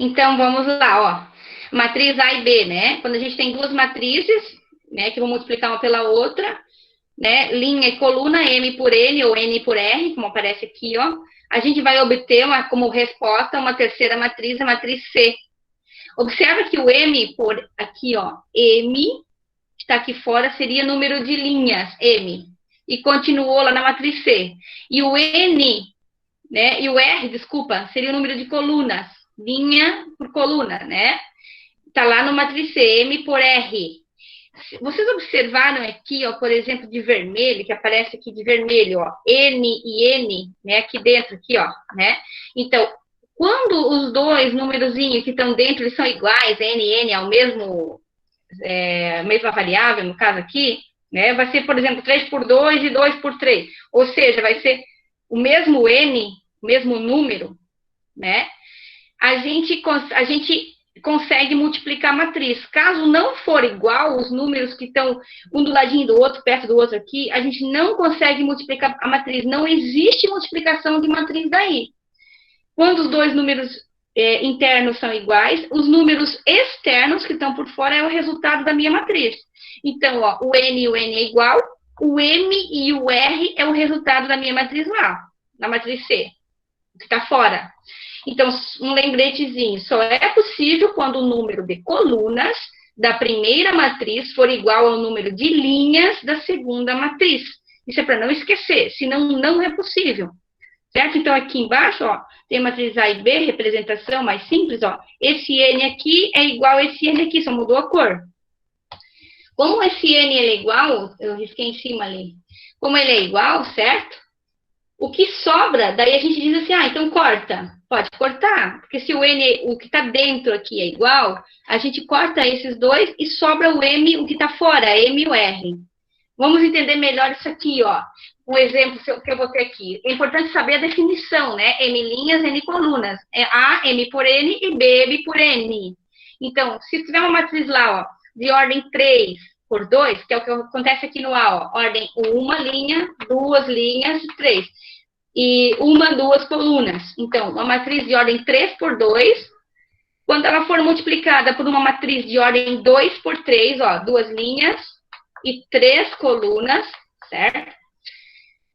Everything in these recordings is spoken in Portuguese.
Então, vamos lá, ó. Matriz A e B, né? Quando a gente tem duas matrizes, né, que vão multiplicar uma pela outra, né? Linha e coluna, M por N ou N por R, como aparece aqui, ó. A gente vai obter como resposta uma terceira matriz, a matriz C. Observa que o M por aqui, ó, M, que está aqui fora, seria número de linhas, M. E continuou lá na matriz C. E o N, né? E o R, desculpa, seria o número de colunas, linha por coluna, né? Está lá no matriz C, M por R. Vocês observaram aqui, ó, por exemplo, de vermelho, que aparece aqui de vermelho, ó, N e N, né, aqui dentro, aqui, ó, né? Então, quando os dois númerozinhos que estão dentro, eles são iguais, N e N é o mesmo, mesma variável, no caso aqui, né, vai ser, por exemplo, 3 por 2 e 2 por 3, ou seja, vai ser o mesmo N, o mesmo número, né? A gente consegue multiplicar a matriz. Caso não for igual, os números que estão um do ladinho do outro, perto do outro aqui, a gente não consegue multiplicar a matriz. Não existe multiplicação de matriz daí. Quando os dois números internos são iguais, os números externos que estão por fora é o resultado da minha matriz. Então, ó, o N e o N é igual, o M e o R é o resultado da minha matriz lá, na matriz C, que está fora. Então, um lembretezinho, só é possível quando o número de colunas da primeira matriz for igual ao número de linhas da segunda matriz. Isso é para não esquecer, senão não é possível. Certo? Então, aqui embaixo, ó, tem a matriz A e B, representação mais simples, ó. Esse N aqui é igual a esse N aqui, só mudou a cor. Como esse N é igual, eu risquei em cima ali, como ele é igual, certo? O que sobra, daí a gente diz assim, então corta. Pode cortar, porque se o N, o que está dentro aqui é igual, a gente corta esses dois e sobra o M, o que está fora, M e o R. Vamos entender melhor isso aqui, ó. Um exemplo que eu vou ter aqui. É importante saber a definição, né? M linhas, N colunas. É A, M por N e B, M por N. Então, se tiver uma matriz lá, ó, de ordem 3 por 2, que é o que acontece aqui no A, ó, ordem uma linha, duas linhas, 3. E uma, duas colunas. Então, uma matriz de ordem 3 por 2, quando ela for multiplicada por uma matriz de ordem 2 por 3, ó, duas linhas e 3 colunas, certo?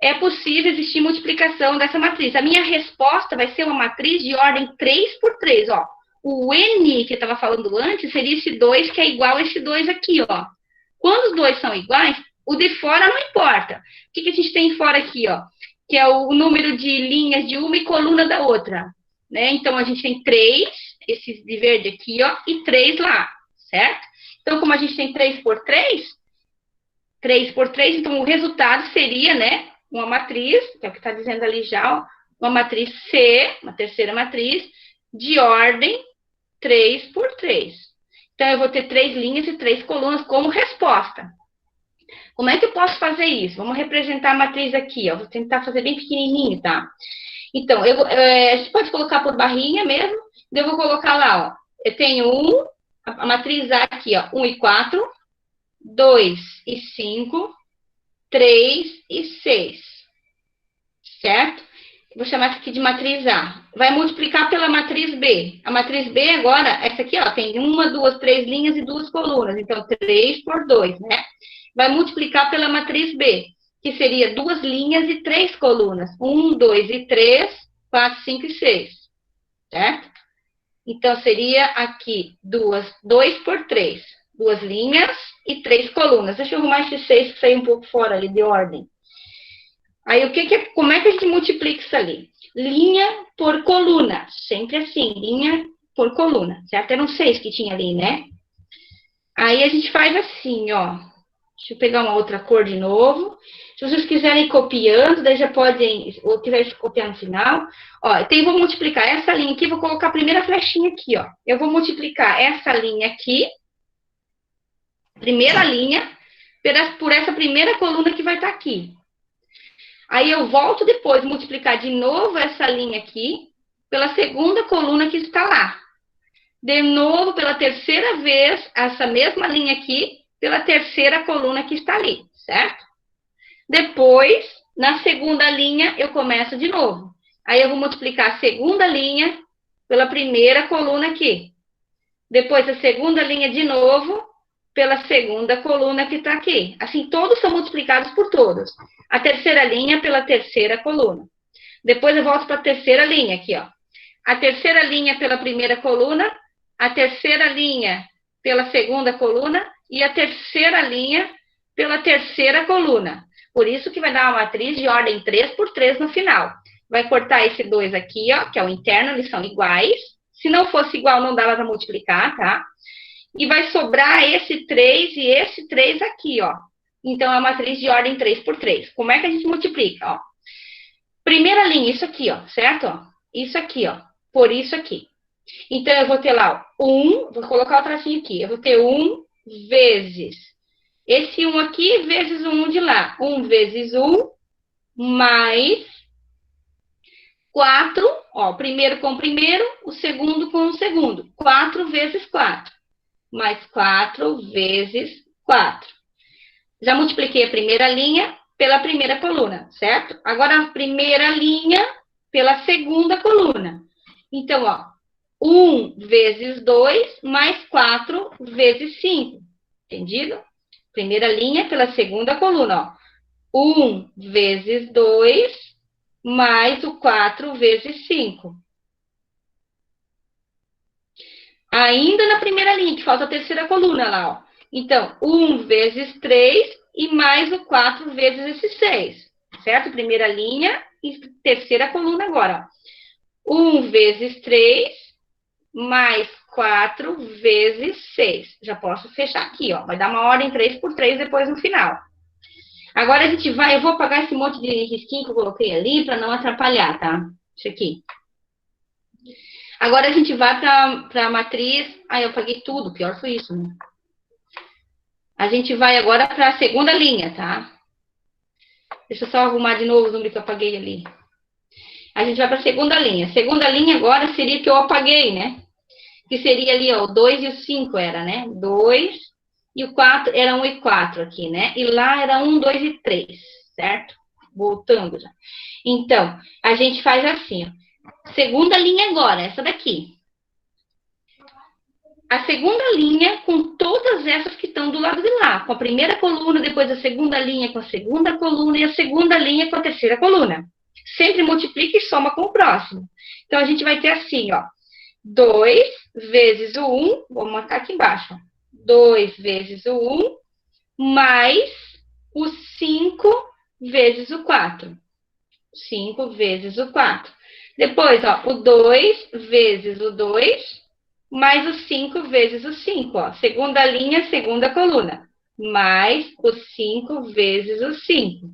É possível existir multiplicação dessa matriz. A minha resposta vai ser uma matriz de ordem 3 por 3, ó. O N que eu estava falando antes seria esse 2 que é igual a esse 2 aqui, ó. Quando os dois são iguais, o de fora não importa. O que a gente tem fora aqui, ó? Que é o número de linhas de uma e coluna da outra, né? Então, a gente tem 3, esse de verde aqui, ó, e 3 lá, certo? Então, como a gente tem 3 por 3, então o resultado seria, né, uma matriz, que é o que está dizendo ali já, ó, uma matriz C, uma terceira matriz, de ordem 3 por 3. Então, eu vou ter 3 linhas e 3 colunas como resposta. Como é que eu posso fazer isso? Vamos representar a matriz aqui, ó. Vou tentar fazer bem pequenininho, tá? Então, você pode colocar por barrinha mesmo. Eu vou colocar lá, ó. Eu tenho a matriz A aqui, ó. 1 e 4, 2 e 5, 3 e 6. Certo? Vou chamar isso aqui de matriz A. Vai multiplicar pela matriz B. A matriz B agora, essa aqui, ó, tem uma, duas, 3 linhas e 2 colunas. Então, 3 por 2, né? Vai multiplicar pela matriz B, que seria 2 linhas e 3 colunas. 1, 2 e 3, 4, 5 e 6. Certo? Então, seria aqui 2 por 3. 2 linhas e 3 colunas. Deixa eu arrumar esse 6 que saiu um pouco fora ali de ordem. Aí, como é que a gente multiplica isso ali? Linha por coluna. Sempre assim, linha por coluna. Certo? Eram 6 que tinha ali, né? Aí, a gente faz assim, ó. Deixa eu pegar uma outra cor de novo. Se vocês quiserem ir copiando, daí já podem, ou quiserem copiar no final. Ó, então eu vou multiplicar essa linha aqui, vou colocar a primeira flechinha aqui, ó. Eu vou multiplicar essa linha aqui, primeira linha, por essa primeira coluna que vai estar aqui. Aí eu volto depois, multiplicar de novo essa linha aqui, pela segunda coluna que está lá. De novo, pela terceira vez, essa mesma linha aqui, pela terceira coluna que está ali, certo? Depois, na segunda linha, eu começo de novo. Aí eu vou multiplicar a segunda linha pela primeira coluna aqui. Depois, a segunda linha de novo, pela segunda coluna que está aqui. Assim, todos são multiplicados por todos. A terceira linha pela terceira coluna. Depois eu volto para a terceira linha aqui, ó. A terceira linha pela primeira coluna, a terceira linha pela segunda coluna e a terceira linha pela terceira coluna. Por isso que vai dar uma matriz de ordem 3 por 3 no final. Vai cortar esse 2 aqui, ó, que é o interno, eles são iguais. Se não fosse igual, não dava para multiplicar, tá? E vai sobrar esse 3 e esse 3 aqui, ó. Então, é uma matriz de ordem 3 por 3. Como é que a gente multiplica, ó? Primeira linha, isso aqui, ó, certo? Ó, isso aqui, ó, por isso aqui. Então, eu vou ter lá, ó, 1, vou colocar o tracinho aqui. Eu vou ter 1 vezes esse 1 aqui vezes o 1 de lá. 1 vezes 1 mais 4, ó, o primeiro com o primeiro, o segundo com o segundo. 4 vezes 4. Mais 4 vezes 4. Já multipliquei a primeira linha pela primeira coluna, certo? Agora, a primeira linha pela segunda coluna. Então, ó, 1 vezes 2 mais 4 vezes 5. Entendido? Primeira linha pela segunda coluna, ó. 1 vezes 2 mais o 4 vezes 5. Ainda na primeira linha, que falta a terceira coluna lá, ó. Então, 1 vezes 3 e mais o 4 vezes esse 6, certo? Primeira linha e terceira coluna agora, ó. 1 vezes 3 mais 4 vezes 6. Já posso fechar aqui, ó. Vai dar uma ordem 3 por 3 depois no final. Agora a gente vai, eu vou apagar esse monte de risquinho que eu coloquei ali para não atrapalhar, tá? Isso aqui. Agora a gente vai para a matriz. Ah, eu apaguei tudo, pior foi isso, né? A gente vai agora para a segunda linha, tá? Deixa eu só arrumar de novo o número que eu apaguei ali. A gente vai para a segunda linha. Segunda linha agora seria que eu apaguei, né? Que seria ali, ó, o 2 e o 5 era, né? 2 e o 4 era 1 e 4 aqui, né? E lá era 1, 2 e 3, certo? Voltando já. Então, a gente faz assim, ó. Segunda linha agora, essa daqui. A segunda linha com todas essas que estão do lado de lá. Com a primeira coluna, depois a segunda linha com a segunda coluna e a segunda linha com a terceira coluna. Sempre multiplica e soma com o próximo. Então, a gente vai ter assim, ó. 2 vezes o 1, vou marcar aqui embaixo. 2 vezes o 1, mais o 5 vezes o 4. 5 vezes o 4. Depois, ó, o 2 vezes o 2, mais o 5 vezes o 5, ó. Segunda linha, segunda coluna. Mais o 5 vezes o 5.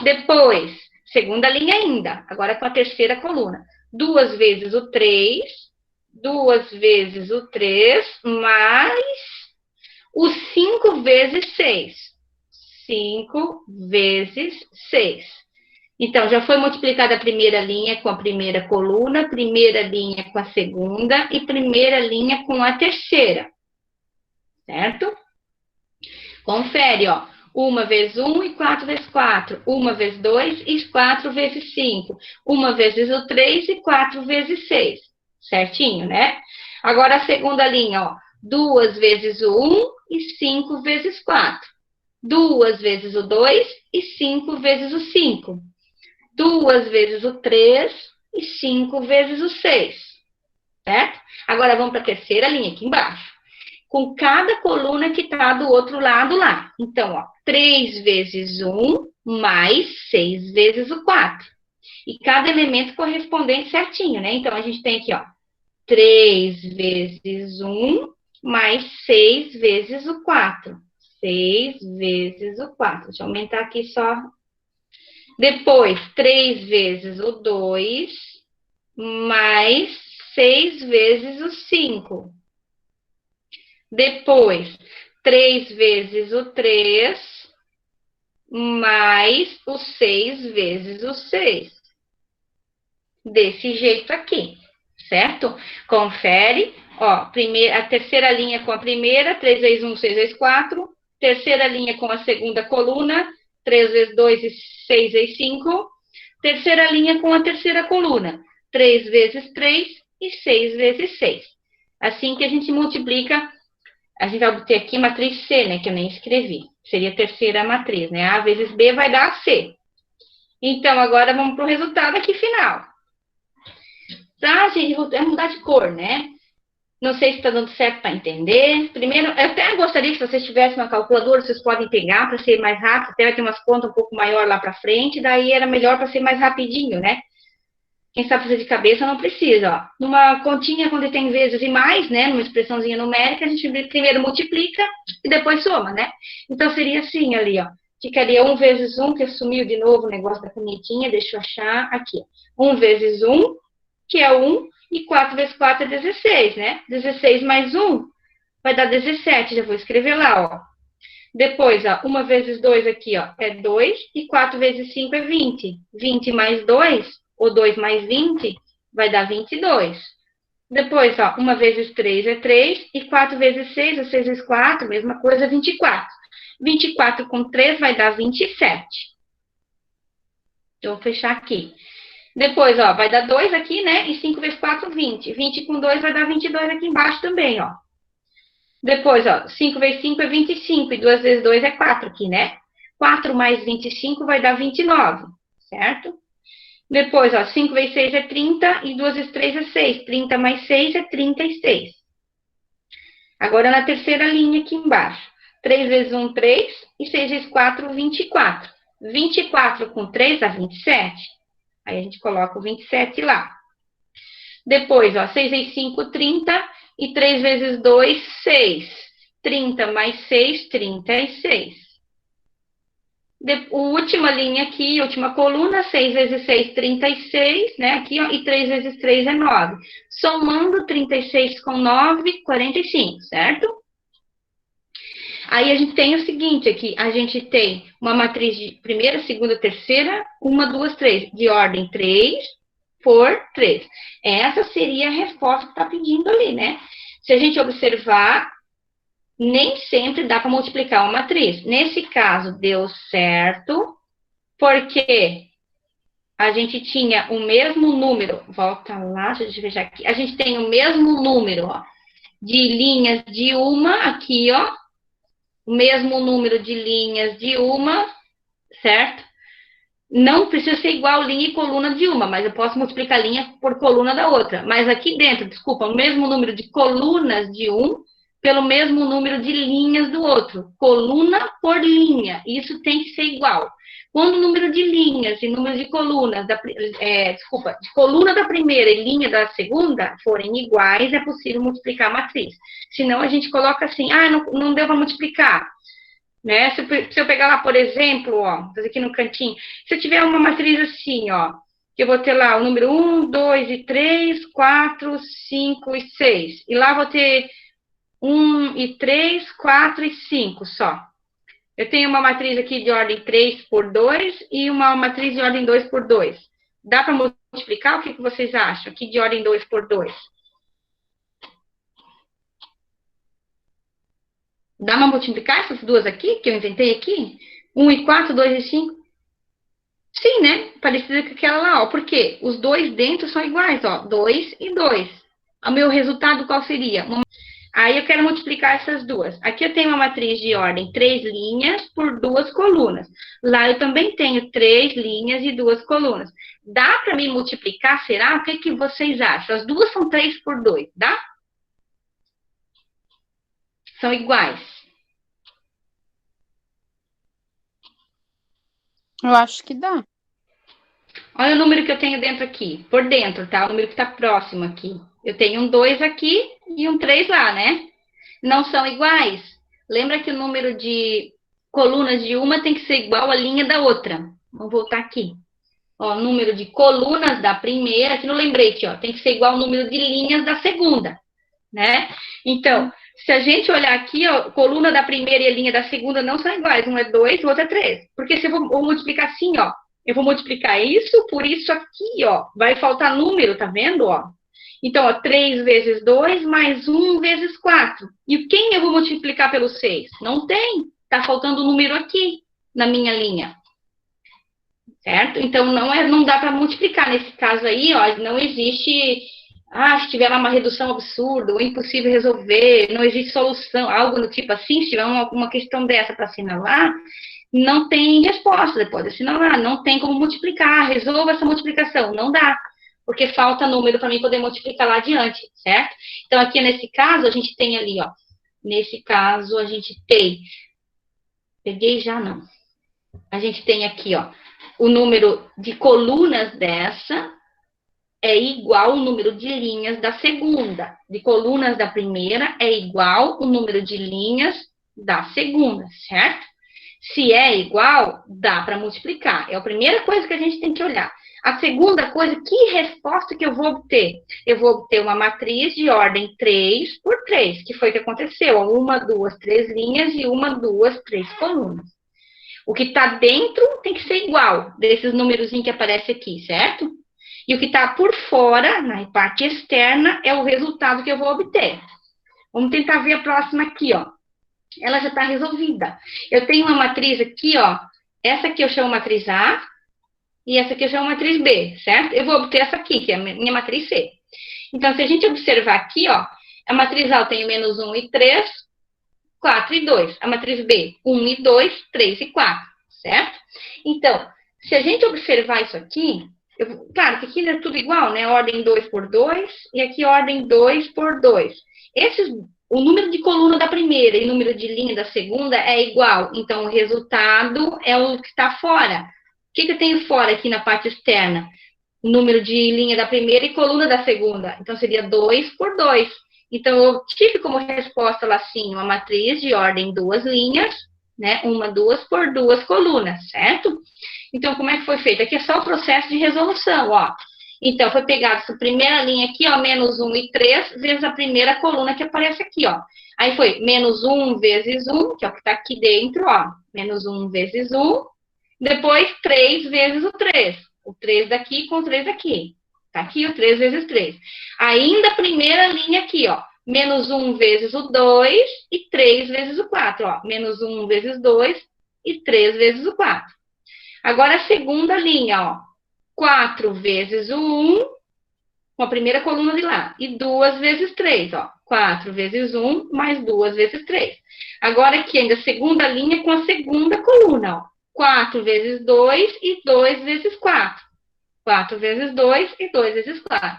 Depois, segunda linha ainda, agora com a terceira coluna. 2 vezes o 3, 2 vezes o 3, mais o 5 vezes 6. 5 vezes 6. Então, já foi multiplicada a primeira linha com a primeira coluna, primeira linha com a segunda e primeira linha com a terceira. Certo? Confere, ó. 1 vezes 1 e 4 vezes 4. 1 vezes 2 e 4 vezes 5. 1 vezes o 3 e 4 vezes 6. Certinho, né? Agora, a segunda linha, ó. 2 vezes o 1 e 5 vezes 4. 2 vezes o 2 e 5 vezes o 5. 2 vezes o 3 e 5 vezes o 6. Certo? Agora, vamos para a terceira linha aqui embaixo. Com cada coluna que está do outro lado lá. Então, ó, 3 vezes 1 mais 6 vezes o 4. E cada elemento correspondente certinho, né? Então, a gente tem aqui, ó, 3 vezes 1 mais 6 vezes o 4. 6 vezes o 4. Deixa eu aumentar aqui só. Depois, 3 vezes o 2 mais 6 vezes o 5. Depois, 3 vezes o 3 mais o 6 vezes o 6. Desse jeito aqui, certo? Confere, ó, a terceira linha com a primeira, 3 vezes 1, 6 vezes 4. Terceira linha com a segunda coluna, 3 vezes 2 e 6 vezes 5. Terceira linha com a terceira coluna, 3 vezes 3 e 6 vezes 6. Assim que a gente multiplica, a gente vai obter aqui a matriz C, né, que eu nem escrevi. Seria a terceira matriz, né? A vezes B vai dar C. Então, agora vamos para o resultado aqui final. Tá, gente, vou mudar de cor, né? Não sei se está dando certo para entender. Primeiro, eu até gostaria que vocês tivessem uma calculadora, vocês podem pegar para ser mais rápido, até vai ter umas contas um pouco maior lá para frente, daí era melhor para ser mais rapidinho, né? Quem sabe fazer de cabeça não precisa, ó. Numa continha, quando tem vezes e mais, né? Numa expressãozinha numérica, a gente primeiro multiplica e depois soma, né? Então, seria assim ali, ó. Ficaria 1 vezes 1, que sumiu de novo o negócio da canetinha, deixa eu achar aqui. 1 vezes 1, que é 1, e 4 vezes 4 é 16, né? 16 mais 1 vai dar 17, já vou escrever lá, ó. Depois, ó, 1 vezes 2 aqui, ó, é 2, e 4 vezes 5 é 20. 20 mais 2, ou 2 mais 20, vai dar 22. Depois, ó, 1 vezes 3 é 3, e 4 vezes 6, ou 6 vezes 4, mesma coisa, 24. 24 com 3 vai dar 27. Eu vou fechar aqui. Depois, ó, vai dar 2 aqui, né? E 5 vezes 4, 20. 20 com 2 vai dar 22 aqui embaixo também, ó. Depois, ó, 5 vezes 5 é 25, e 2 vezes 2 é 4 aqui, né? 4 mais 25 vai dar 29, certo? Depois, ó, 5 vezes 6 é 30, e 2 vezes 3 é 6. 30 mais 6 é 36. Agora, na terceira linha aqui embaixo. 3 vezes 1, 3, e 6 vezes 4, 24. 24 com 3 dá 27. Aí a gente coloca o 27 lá. Depois, ó, 6 vezes 5, 30, e 3 vezes 2, 6. 30 mais 6, 36. Última linha aqui, última coluna, 6 vezes 6, 36, né? Aqui, ó, e 3 vezes 3 é 9. Somando 36 com 9, 45, certo? Aí a gente tem o seguinte aqui, a gente tem uma matriz de primeira, segunda, terceira, 1, 2, 3, de ordem 3 por 3. Essa seria a resposta que está pedindo ali, né? Se a gente observar, nem sempre dá para multiplicar uma matriz. Nesse caso, deu certo, porque a gente tinha o mesmo número, volta lá, deixa eu ver aqui, a gente tem o mesmo número, ó, de linhas de uma, aqui, ó, o mesmo número de linhas de uma, certo? Não precisa ser igual linha e coluna de uma, mas eu posso multiplicar linha por coluna da outra. Mas aqui dentro, desculpa, o mesmo número de colunas de um pelo mesmo número de linhas do outro. Coluna por linha. Isso tem que ser igual. Quando o número de linhas e número de colunas, de coluna da primeira e linha da segunda forem iguais, é possível multiplicar a matriz. Senão a gente coloca assim, não deu para multiplicar. Né? Se eu pegar lá, por exemplo, ó, fazer aqui no cantinho, se eu tiver uma matriz assim, ó, que eu vou ter lá o número 1, 2 e 3, 4, 5 e 6. E lá vou ter 1 e 3, 4 e 5 só. Eu tenho uma matriz aqui de ordem 3 por 2 e uma matriz de ordem 2 por 2. Dá para multiplicar? O que vocês acham? Aqui de ordem 2 por 2. Dá para multiplicar essas duas aqui, que eu inventei aqui? 1 e 4, 2 e 5? Sim, né? Parecida com aquela lá, ó. Por quê? Os dois dentro são iguais, ó. 2 e 2. O meu resultado qual seria? Aí eu quero multiplicar essas duas. Aqui eu tenho uma matriz de ordem 3 linhas por 2 colunas. Lá eu também tenho 3 linhas e 2 colunas. Dá para me multiplicar, será? O que vocês acham? As duas são 3 por 2, dá? São iguais. Eu acho que dá. Olha o número que eu tenho dentro aqui, por dentro, tá? O número que está próximo aqui. Eu tenho um 2 aqui e um 3 lá, né? Não são iguais. Lembra que o número de colunas de uma tem que ser igual à linha da outra. Vamos voltar aqui. Ó, o número de colunas da primeira, aqui no lembrete, ó, tem que ser igual ao número de linhas da segunda, né? Então, se a gente olhar aqui, ó, coluna da primeira e a linha da segunda não são iguais. Um é 2, o outro é 3. Porque se eu vou multiplicar assim, ó, eu vou multiplicar isso por isso aqui, ó. Vai faltar número, tá vendo, ó? Então, ó, 3 vezes 2 mais 1 vezes 4. E quem eu vou multiplicar pelo 6? Não tem. Tá faltando número aqui, na minha linha. Certo? Então, não dá para multiplicar. Nesse caso aí, ó, não existe se tiver lá uma redução absurda, ou impossível resolver, não existe solução, algo do tipo assim, se tiver uma questão dessa para assinalar, não tem resposta depois de assinalar, não tem como multiplicar, resolva essa multiplicação, não dá, porque falta número para mim poder multiplicar lá adiante, certo? Então, aqui nesse caso, a gente tem ali, ó, nesse caso, a gente tem, peguei já, não, a gente tem aqui, ó, o número de colunas dessa é igual o número de linhas da segunda. De colunas da primeira é igual o número de linhas da segunda, certo? Se é igual, dá para multiplicar. É a primeira coisa que a gente tem que olhar. A segunda coisa, que resposta que eu vou obter? Eu vou obter uma matriz de ordem 3 por 3, que foi o que aconteceu. Uma, duas, três linhas e uma, duas, três colunas. O que está dentro tem que ser igual desses númerozinhos que aparece aqui, certo? E o que está por fora, na parte externa, é o resultado que eu vou obter. Vamos tentar ver a próxima aqui, ó. Ela já está resolvida. Eu tenho uma matriz aqui, ó. Essa aqui eu chamo matriz A e essa aqui eu chamo matriz B, certo? Eu vou obter essa aqui, que é a minha matriz C. Então, se a gente observar aqui, ó, a matriz A eu tenho menos 1 e 3, 4 e 2. A matriz B, 1 e 2, 3 e 4, certo? Então, se a gente observar isso aqui, claro que aqui é tudo igual, né? Ordem 2 por 2 e aqui ordem 2 por 2. O número de coluna da primeira e o número de linha da segunda é igual. Então, o resultado é o que está fora. O que eu tenho fora aqui na parte externa? O número de linha da primeira e coluna da segunda. Então, seria 2 por 2. Então, eu tive como resposta lá, sim, uma matriz de ordem 2 linhas, né? Uma, duas por 2 colunas, certo? Então, como é que foi feito? Aqui é só o processo de resolução, ó. Então, foi pegada essa primeira linha aqui, ó, menos 1 e 3, vezes a primeira coluna que aparece aqui, ó. Aí foi menos 1 vezes 1, que é o que está aqui dentro, ó. Menos 1 vezes 1. Depois, 3 vezes o 3. O 3 daqui com o 3 daqui. Tá aqui o 3 vezes 3. Ainda a primeira linha aqui, ó. Menos 1 vezes o 2 e 3 vezes o 4, ó. Menos 1 vezes 2 e 3 vezes o 4. Agora, a segunda linha, ó. 4 vezes o 1, com a primeira coluna de lá. E 2 vezes 3, ó. 4 vezes 1, mais 2 vezes 3. Agora, aqui ainda a segunda linha com a segunda coluna, ó. 4 vezes 2 e 2 vezes 4. 4 vezes 2 e 2 vezes 4.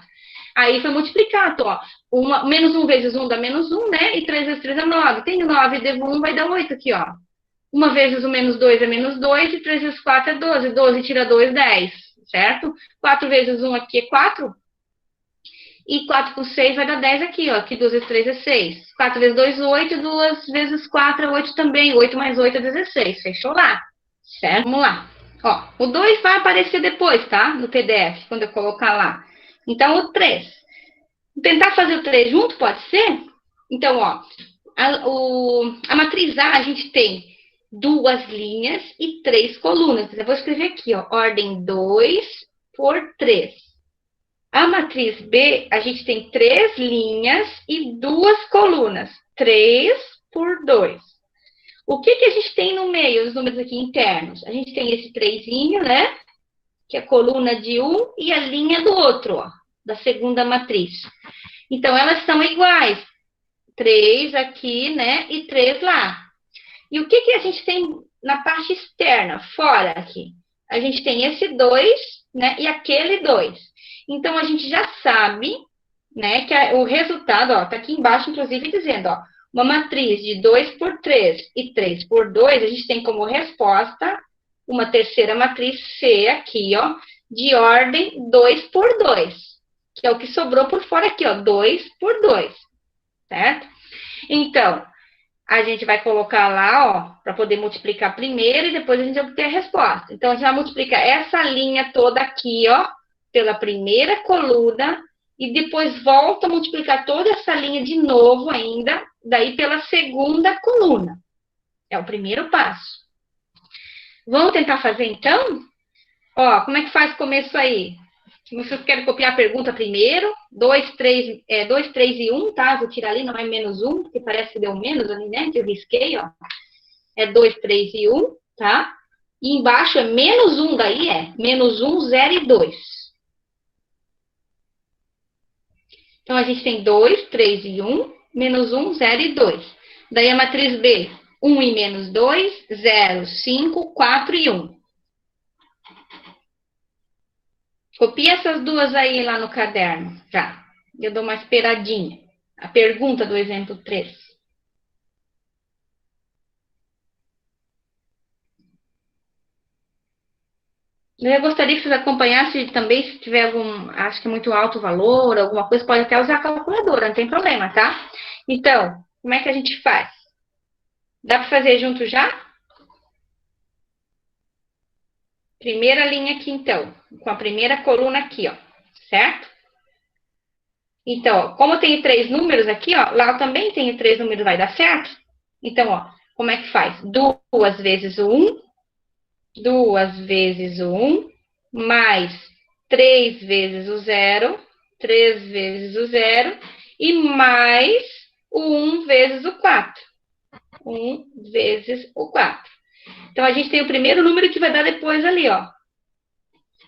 Aí foi multiplicado, ó. Menos 1 vezes 1 dá menos 1, né? E 3 vezes 3 é 9. Tem 9, devo 1, vai dar 8 aqui, ó. 1 vezes o menos 2 é menos 2, e 3 vezes 4 é 12. 12 tira 2, 10, certo? 4 vezes 1 aqui é 4. E 4 com 6 vai dar 10 aqui, ó. Aqui 2 vezes 3 é 6. 4 vezes 2, 8. 2 vezes 4 é 8 também. 8 mais 8 é 16. Fechou lá. Certo? Vamos lá. Ó, o 2 vai aparecer depois, tá? No PDF, quando eu colocar lá. Então, o 3. Tentar fazer o 3 junto, pode ser? Então, ó, a matriz A, a gente tem 2 linhas e 3 colunas. Eu vou escrever aqui, ó, ordem 2 por 3. A matriz B, a gente tem 3 linhas e 2 colunas. 3 por 2. O que a gente tem no meio, os números aqui internos? A gente tem esse 3zinho, né? Que é a coluna de um e a linha do outro, ó, da segunda matriz. Então, elas são iguais. 3 aqui, né? E 3 lá. E o que a gente tem na parte externa, fora aqui? A gente tem esse 2, né? E aquele 2. Então, a gente já sabe, né? Que o resultado, ó, tá aqui embaixo, inclusive, dizendo, ó, uma matriz de 2 por 3 e 3 por 2, a gente tem como resposta uma terceira matriz C aqui, ó, de ordem 2 por 2, que é o que sobrou por fora aqui, ó, 2 por 2, certo? Então, a gente vai colocar lá, ó, para poder multiplicar primeiro e depois a gente obter a resposta. Então, a gente vai multiplicar essa linha toda aqui, ó, pela primeira coluna e depois volta a multiplicar toda essa linha de novo ainda, daí pela segunda coluna. É o primeiro passo. Vamos tentar fazer, então? Ó, como é que faz o começo aí? Se vocês querem copiar a pergunta primeiro, 2, 3 e 1, tá? Vou tirar ali, não é menos 1, porque parece que deu menos ali, né? Que eu risquei, ó. É 2, 3 e 1, tá? E embaixo é menos 1, daí é menos 1, 0 e 2. Então, a gente tem 2, 3 e 1, menos 1, 0 e 2. Daí, a matriz B, 1 e menos 2, 0, 5, 4 e 1. Copia essas duas aí lá no caderno, já. Eu dou uma esperadinha. A pergunta do exemplo 3. Eu gostaria que vocês acompanhassem também, se tiver algum, acho que é muito alto o valor, alguma coisa, pode até usar a calculadora, não tem problema, tá? Então, como é que a gente faz? Dá para fazer junto já? Primeira linha aqui, então, com a primeira coluna aqui, ó, certo? Então, ó, como eu tenho 3 números aqui, ó, lá eu também tenho 3 números, vai dar certo? Então, ó, como é que faz? 2 vezes o 1, 2 vezes o 1, mais 3 vezes o 0, 3 vezes o 0, e mais o 1 vezes o 4. 1 vezes o 4. Então, a gente tem o primeiro número que vai dar depois ali, ó.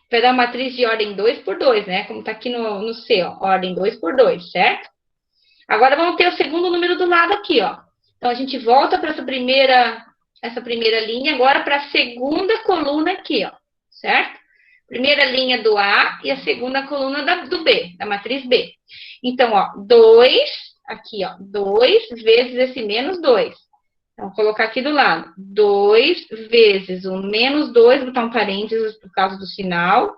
Vai dar uma matriz de ordem 2 por 2, né? Como tá aqui no C, ó. Ordem 2 por 2, certo? Agora, vamos ter o segundo número do lado aqui, ó. Então, a gente volta para essa primeira linha, agora para a segunda coluna aqui, ó. Certo? Primeira linha do A e a segunda coluna do B, da matriz B. Então, ó, 2, aqui, ó, 2 vezes esse menos 2. Então, vou colocar aqui do lado. 2 vezes o menos 2, botar um parênteses por causa do sinal.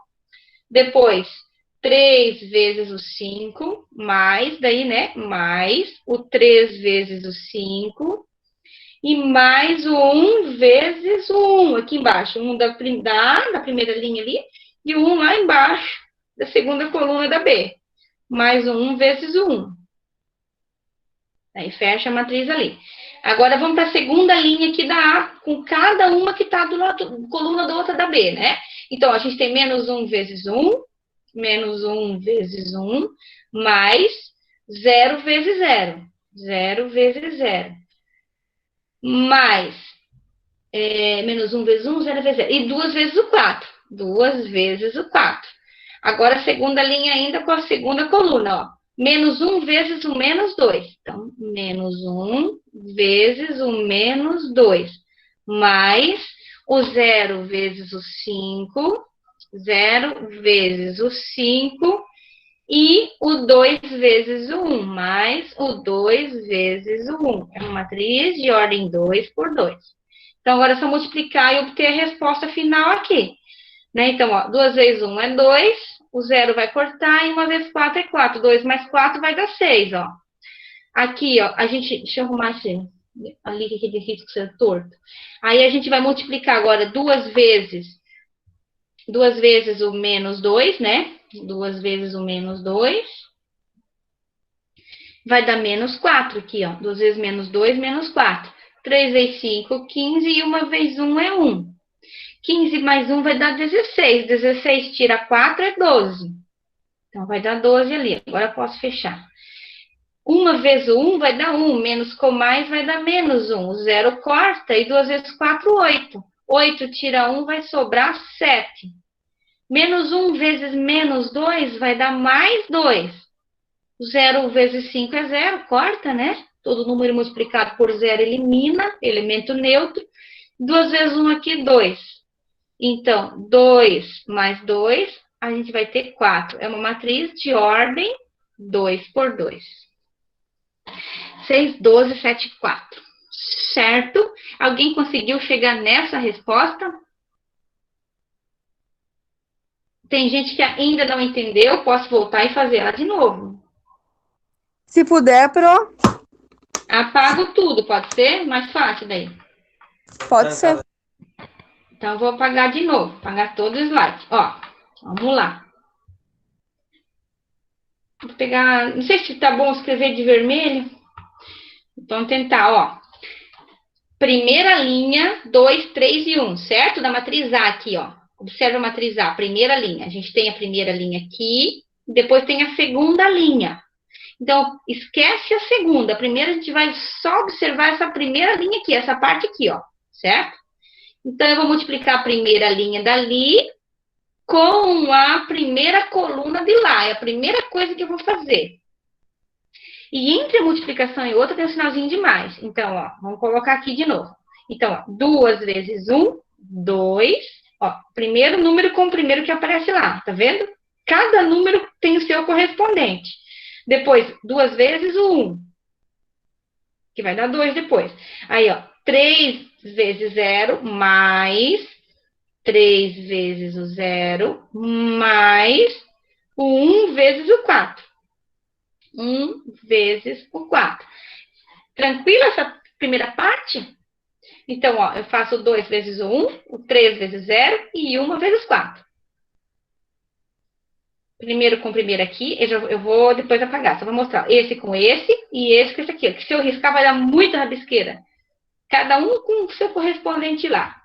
Depois, 3 vezes o 5, mais, daí, né, mais o 3 vezes o 5, e mais o 1 vezes o 1, aqui embaixo. 1 da primeira linha ali, e o 1 lá embaixo, da segunda coluna da B. Mais o 1 vezes o 1. Aí fecha a matriz ali. Agora vamos para a segunda linha aqui da A, com cada uma que está do lado, coluna da outra da B, né? Então, a gente tem menos 1 vezes 1, menos 1 vezes 1, mais 0 vezes 0. 0 vezes 0. Mais menos 1 vezes 1, 0 vezes 0. E 2 vezes o 4. 2 vezes o 4. Agora, a segunda linha ainda com a segunda coluna, ó. Menos 1 vezes o menos 2. Então, menos 1 vezes o menos 2. Mais o 0 vezes o 5. 0 vezes o 5. E o 2 vezes o 1. Mais o 2 vezes o 1. É uma matriz de ordem 2 por 2. Então, agora é só multiplicar e obter a resposta final aqui. Né? Então, ó, 2 vezes 1 é 2, o 0 vai cortar, e 1 vezes 4 é 4. 2 mais 4 vai dar 6, ó. Aqui, ó, a gente... Deixa eu arrumar esse... Ali que aquele risco ser torto. Aí, a gente vai multiplicar agora 2 vezes o menos 2, né? 2 vezes o menos 2. Vai dar menos 4 aqui, ó. 2 vezes menos 2, menos 4. 3 vezes 5, 15, e 1 vezes 1 é 1. 15 mais 1 vai dar 16. 16 tira 4 é 12. Então, vai dar 12 ali. Agora eu posso fechar. 1 vezes o 1 vai dar 1. Menos com mais vai dar menos 1. O 0 corta. E 2 vezes 4, 8. 8 tira 1 vai sobrar 7. Menos 1 vezes menos 2 vai dar mais 2. 0 vezes 5 é 0. Corta, né? Todo número multiplicado por 0 elimina. Elemento neutro. 2 vezes 1 aqui, 2. Então, 2 mais 2, a gente vai ter 4. É uma matriz de ordem 2 por 2. 6, 12, 7, 4. Certo? Alguém conseguiu chegar nessa resposta? Tem gente que ainda não entendeu, posso voltar e fazer ela de novo. Se puder, Pro. Apago tudo, pode ser? Mais fácil daí. Pode ser. Então, eu vou apagar de novo. Apagar todo o slide. Ó, vamos lá. Vou pegar... Não sei se tá bom escrever de vermelho. Vamos tentar, ó. Primeira linha, 2, 3 e 1, certo? Da matriz A aqui, ó. Observa a matriz A, primeira linha. A gente tem a primeira linha aqui, depois tem a segunda linha. Então, esquece a segunda. A primeira a gente vai só observar essa primeira linha aqui, essa parte aqui, ó. Certo? Então, eu vou multiplicar a primeira linha dali com a primeira coluna de lá. É a primeira coisa que eu vou fazer. E entre a multiplicação e outra tem um sinalzinho de mais. Então, ó, vamos colocar aqui de novo. Então, ó, 2 vezes 1, 2. Ó, primeiro número com o primeiro que aparece lá, tá vendo? Cada número tem o seu correspondente. Depois, 2 vezes o 1, que vai dar 2 depois. Aí, ó, 3 vezes 0, mais 3 vezes o 0, mais o 1 vezes o 4. 1 vezes o 4. Tranquila essa primeira parte? Então, ó, eu faço 2 vezes o 1, o 3 vezes 0 e 1 vezes 4. Primeiro com o primeiro aqui, eu vou depois apagar. Só vou mostrar esse com esse e esse com esse aqui. Que se eu riscar vai dar muita rabisqueira. Cada um com o seu correspondente lá.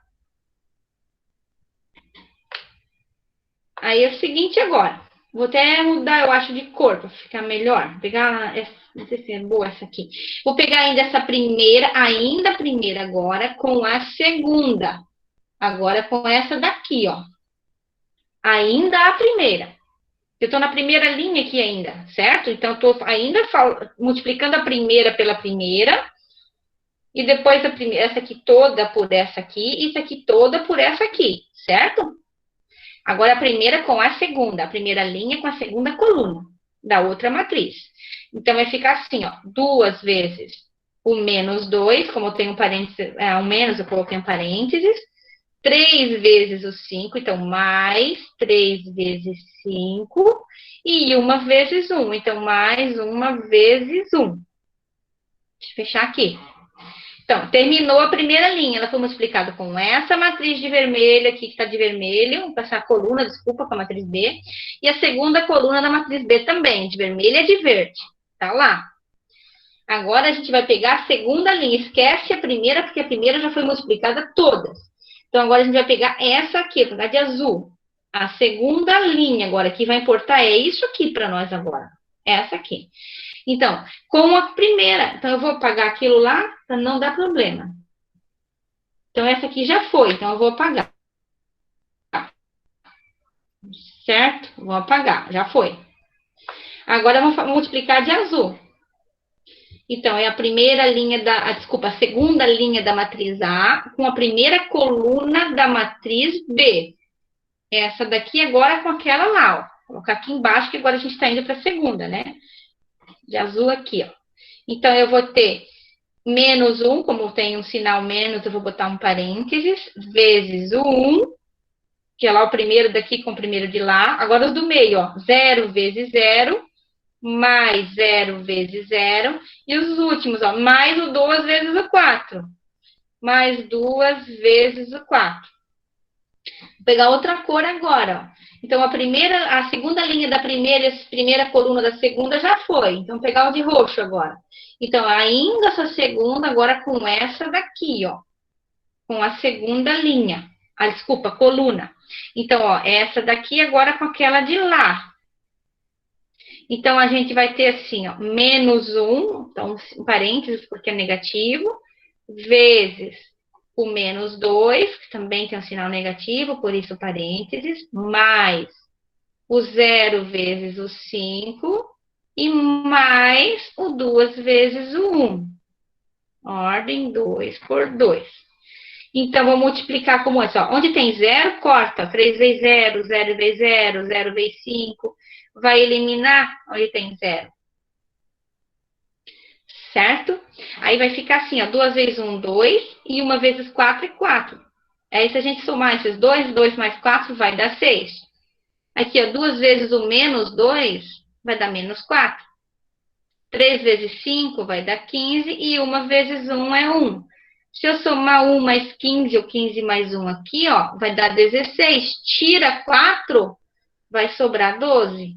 Aí é o seguinte agora. Vou até mudar, eu acho, de cor para ficar melhor. Vou pegar, não sei se é boa essa aqui. Vou pegar ainda essa primeira, ainda a primeira agora, com a segunda. Agora com essa daqui, ó. Ainda a primeira. Eu estou na primeira linha aqui ainda, certo? Então, eu estou ainda multiplicando a primeira pela primeira. E depois essa aqui toda por essa aqui. E isso aqui toda por essa aqui, certo? Agora, a primeira com a segunda. A primeira linha com a segunda coluna da outra matriz. Então, vai ficar assim, ó. 2 vezes o menos 2. Como eu tenho um parênteses, um menos, eu coloquei um parênteses. 3 vezes o 5, então, mais 3 vezes 5, e 1 vezes 1, então, mais 1 vezes 1. Deixa eu fechar aqui. Então, terminou a primeira linha, ela foi multiplicada com essa matriz de vermelho aqui, que está de vermelho, vou passar a coluna, desculpa, com a matriz B, e a segunda coluna da matriz B também, de vermelho e de verde, tá lá. Agora, a gente vai pegar a segunda linha, esquece a primeira, porque a primeira já foi multiplicada todas. Então, agora a gente vai pegar essa aqui, vou pegar de azul. A segunda linha agora, que vai importar é isso aqui para nós agora. Essa aqui. Então, com a primeira. Então, eu vou apagar aquilo lá para não dar problema. Então, essa aqui já foi. Então, eu vou apagar. Certo? Vou apagar. Já foi. Agora, eu vou multiplicar de azul. Então, é a primeira linha a segunda linha da matriz A com a primeira coluna da matriz B. Essa daqui agora com aquela lá, ó. Vou colocar aqui embaixo, que agora a gente está indo para a segunda, né? De azul aqui, ó. Então, eu vou ter menos 1, como tem um sinal menos, eu vou botar um parênteses, vezes o 1, que é lá o primeiro daqui com o primeiro de lá. Agora, os do meio, ó. 0 vezes 0, mais 0 vezes 0. E os últimos, ó, mais o 2 vezes o 4. Mais 2 vezes o 4. Vou pegar outra cor agora, ó. Então, a segunda linha da primeira e a primeira coluna da segunda já foi. Então, vou pegar o de roxo agora. Então, ainda essa segunda agora com essa daqui, ó. Com a segunda linha. Desculpa, coluna. Então, ó, essa daqui agora com aquela de lá. Então, a gente vai ter assim, ó, menos 1, então, parênteses, porque é negativo, vezes o menos 2, que também tem um sinal negativo, por isso parênteses, mais o 0 vezes o 5, e mais o 2 vezes o 1. Ordem 2 por 2. Então, vou multiplicar como essa, ó. Onde tem 0, corta. 3 vezes 0, 0 vezes 0, 0 vezes 5. Vai eliminar onde tem 0. Certo? Aí vai ficar assim, ó, 2 vezes 1, 2, e 1 vezes 4 é 4. Aí, se a gente somar esses 2, 2 mais 4 vai dar 6. Aqui, ó, 2 vezes o menos 2 vai dar menos 4. 3 vezes 5 vai dar 15, e 1 vezes 1 é 1. Se eu somar 1 mais 15, ou 15 mais 1 aqui, ó, vai dar 16. Tira 4, vai sobrar 12.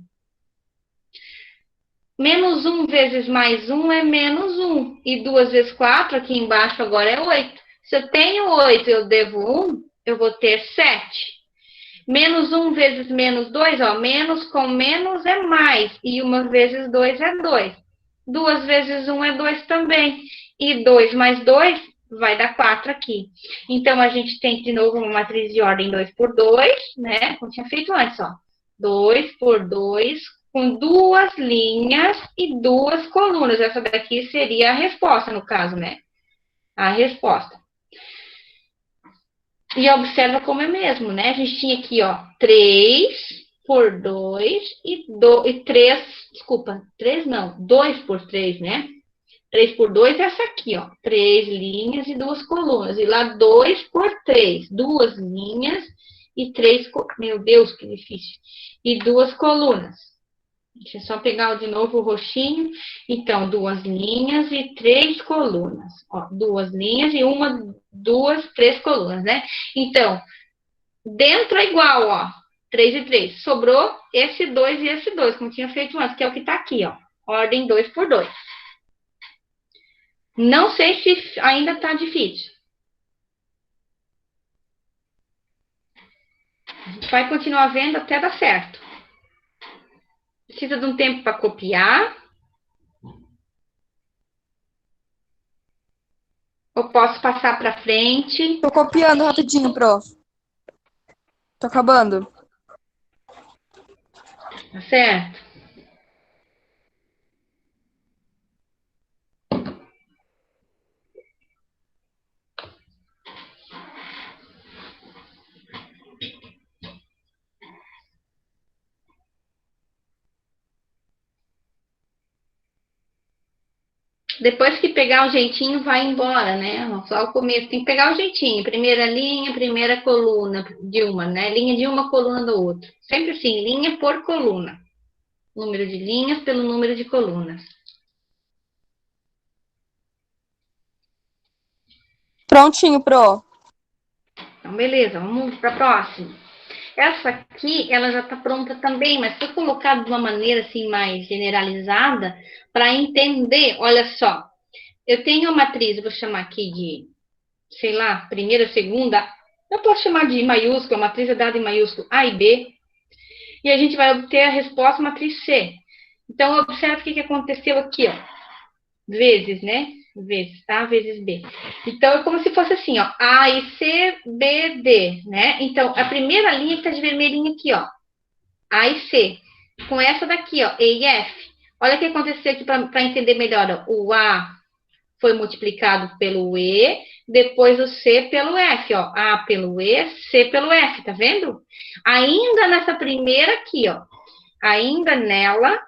Menos 1 vezes mais 1 é menos 1. E 2 vezes 4, aqui embaixo agora é 8. Se eu tenho 8 e eu devo 1, eu vou ter 7. Menos 1 vezes menos 2, ó, menos com menos é mais. E 1 vezes 2 é 2. 2 vezes 1 é 2 também. E 2 mais 2 vai dar 4 aqui. Então, a gente tem de novo uma matriz de ordem 2 por 2, né? Como tinha feito antes, ó. 2 por 2 com 2 linhas e 2 colunas. Essa daqui seria a resposta, no caso, né? A resposta. E observa como é mesmo, né? A gente tinha aqui, ó, 3 por 2 e 3, desculpa, 3 não, 2 por 3, né? 3 por 2 é essa aqui, ó, 3 linhas e 2 colunas. E lá 2 por 3, 2 linhas e 3, meu Deus, que difícil. E 2 colunas. Deixa eu só pegar de novo o roxinho. Então, 2 linhas e 3 colunas. Ó, 2 linhas e 2, 3 colunas, né? Então, dentro é igual, ó. 3 e 3. Sobrou esse 2 e esse 2, como tinha feito antes, que é o que tá aqui, ó. Ordem 2 por 2. Não sei se ainda tá difícil. A gente vai continuar vendo até dar certo. Precisa de um tempo para copiar. Eu posso passar para frente. Tô copiando rapidinho, Pro. Tô acabando. Tá certo? Depois que pegar o jeitinho, vai embora, né? Só o começo. Tem que pegar o jeitinho. Primeira linha, primeira coluna de uma, né? Linha de uma, coluna do outro. Sempre assim, linha por coluna. Número de linhas pelo número de colunas. Prontinho, Pro. Então, beleza. Vamos para a próxima. Essa aqui, ela já está pronta também, mas foi colocada de uma maneira assim mais generalizada para entender. Olha só, eu tenho a matriz, vou chamar aqui de, sei lá, primeira, segunda. Eu posso chamar de maiúscula, a matriz é dada em maiúsculo A e B, e a gente vai obter a resposta matriz C. Então, observe o que aconteceu aqui, ó. Vezes, né? Vezes, tá? Vezes B. Então, é como se fosse assim, ó. A e C, B, D, né? Então, a primeira linha que tá de vermelhinho aqui, ó. A e C. Com essa daqui, ó, E e F. Olha o que aconteceu aqui para entender melhor, ó. O A foi multiplicado pelo E, depois o C pelo F, ó. A pelo E, C pelo F, tá vendo? Ainda nessa primeira aqui, ó. Ainda nela,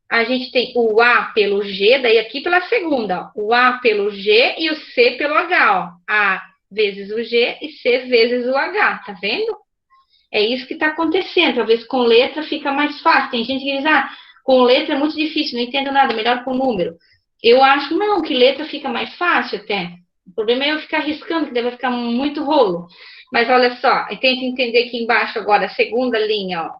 a gente tem o A pelo G, daí aqui pela segunda, ó. O A pelo G e o C pelo H, ó. A vezes o G e C vezes o H, tá vendo? É isso que está acontecendo. Talvez com letra fica mais fácil. Tem gente que diz, com letra é muito difícil, não entendo nada, melhor com número. Eu acho, não, que letra fica mais fácil até. O problema é eu ficar riscando, que deve ficar muito rolo. Mas olha só, tenta entender aqui embaixo agora, a segunda linha, ó.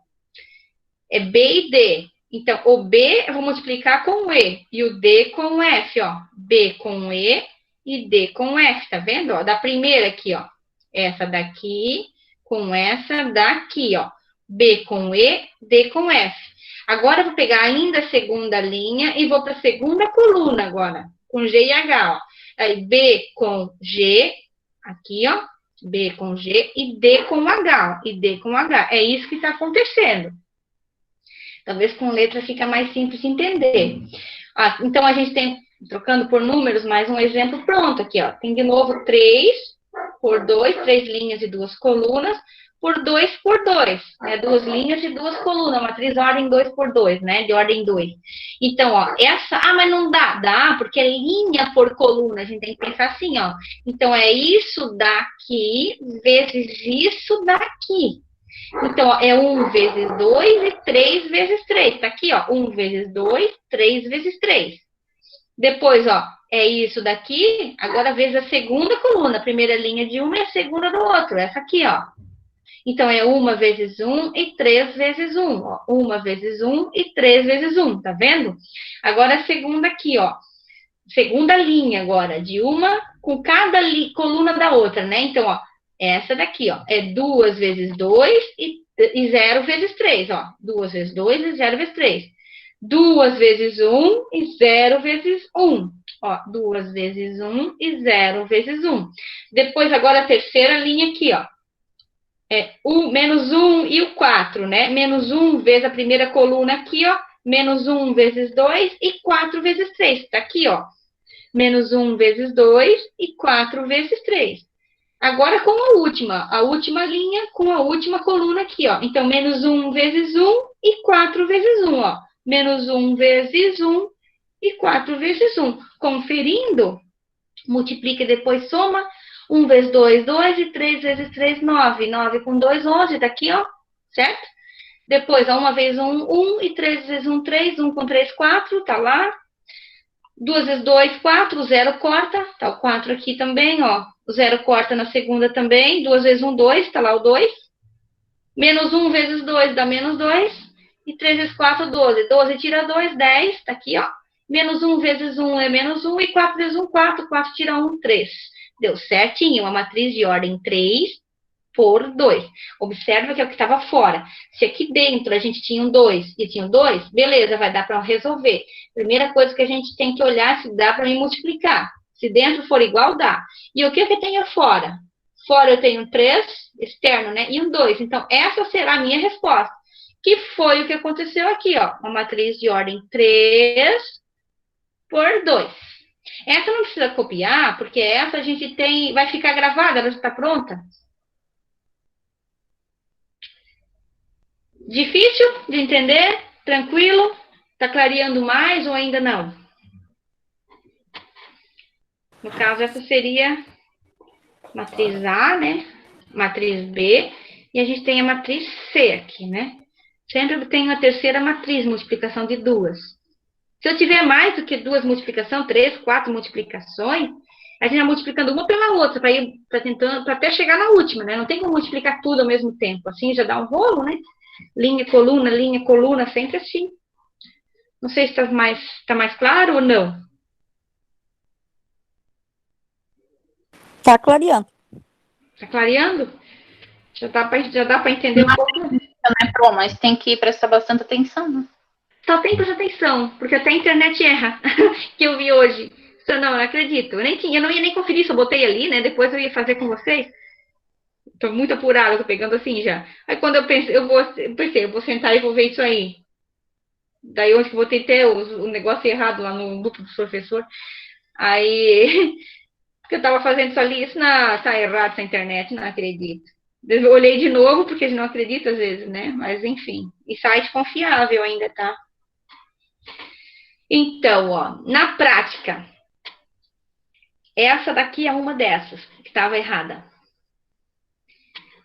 É B e D. Então, o B eu vou multiplicar com o E, e o D com o F, ó. B com o E e D com o F, tá vendo? Ó, da primeira aqui, ó. Essa daqui com essa daqui, ó. B com E, D com F. Agora eu vou pegar ainda a segunda linha e vou para a segunda coluna agora, com G e H, ó. Aí B com G, aqui, ó. B com G e D com H, ó. E D com H. É isso que está acontecendo. Talvez com letra fica mais simples de entender. Então, a gente tem, trocando por números, mais um exemplo pronto aqui, ó. Tem de novo 3 por 2, 3 linhas e 2 colunas, por 2 por 2, né? 2 linhas e 2 colunas, matriz ordem 2 por 2, né? De ordem 2. Então, ó, essa... mas não dá. Dá, porque é linha por coluna. A gente tem que pensar assim, ó. Então, é isso daqui vezes isso daqui. Então, ó, é 1 vezes 2 e 3 vezes 3. Tá aqui, ó. 1 vezes 2, 3 vezes 3. Depois, ó, é isso daqui. Agora, vezes a segunda coluna. A primeira linha de uma e a segunda do outro. Essa aqui, ó. Então, é 1 vezes 1 e 3 vezes 1. Ó. 1 vezes 1 e 3 vezes 1. Tá vendo? Agora, a segunda aqui, ó. Segunda linha agora, de uma com cada coluna da outra, né? Então, ó. Essa daqui, ó, é 2 vezes 2 e 0 vezes 3, ó. 2 vezes 2 e 0 vezes 3. 2 vezes 1 e 0 vezes 1. Ó, 2 vezes 1 e 0 vezes 1. Depois, agora, a terceira linha aqui, ó. É menos 1 e o 4, né? Menos 1 vezes a primeira coluna aqui, ó. Menos 1 vezes 2 e 4 vezes 3. Tá aqui, ó. Menos 1 vezes 2 e 4 vezes 3. Agora com a última linha com a última coluna aqui, ó. Então, menos 1 vezes 1 e 4 vezes 1, ó. Menos 1 vezes 1 e 4 vezes 1. Conferindo, multiplica e depois soma. 1 vezes 2, 2 e 3 vezes 3, 9. 9 com 2, 11, tá aqui, ó. Certo? Depois, ó, 1 vezes 1, 1 e 3 vezes 1, 3. 1 com 3, 4, tá lá. 2 vezes 2, 4, o 0 corta, tá o 4 aqui também, ó. O 0 corta na segunda também. 2 vezes 1, 2, tá lá o 2. Menos 1 vezes 2 dá menos 2. E 3 vezes 4, 12. 12 tira 2, 10, tá aqui, ó. Menos 1 vezes 1 é menos 1. E 4 vezes 1, 4. 4 tira 1, 3. Deu certinho, uma matriz de ordem 3 por 2. Observa que é o que estava fora. Se aqui dentro a gente tinha um 2 e tinha um 2, beleza, vai dar para resolver. Primeira coisa que a gente tem que olhar se dá para me multiplicar. Se dentro for igual, dá. E o que eu tenho fora? Fora eu tenho um 3, externo, né? E um 2. Então, essa será a minha resposta. Que foi o que aconteceu aqui, ó. Uma matriz de ordem 3 por 2. Essa não precisa copiar, porque essa a gente tem, vai ficar gravada, ela já está pronta. Difícil de entender? Tranquilo? Está clareando mais ou ainda não? No caso, essa seria matriz A, né? Matriz B. E a gente tem a matriz C aqui, né? Sempre eu tenho a terceira matriz, multiplicação de duas. Se eu tiver mais do que duas multiplicações, 3, 4 multiplicações, a gente vai multiplicando uma pela outra, para até chegar na última, né? Não tem como multiplicar tudo ao mesmo tempo. Assim já dá um rolo, né? Linha, coluna, sempre assim. Não sei se tá mais claro ou não. Tá clareando. Tá clareando? Já dá para entender um pouco? Né, Pro, mas tem que prestar bastante atenção, né? Só tem que prestar atenção, porque até a internet erra, que eu vi hoje. Eu não acredito. Eu não ia nem conferir se eu botei ali, né? Depois eu ia fazer com vocês. Tô muito apurada, tô pegando assim já. Aí quando eu pensei, eu vou sentar e vou ver isso aí. Daí onde que eu vou ter o negócio errado lá no grupo do professor. Aí, porque eu tava fazendo isso ali, tá errado essa internet, não acredito. Eu olhei de novo, porque não acredito às vezes, né? Mas enfim. E site confiável ainda, tá? Então, ó, na prática, essa daqui é uma dessas que estava errada.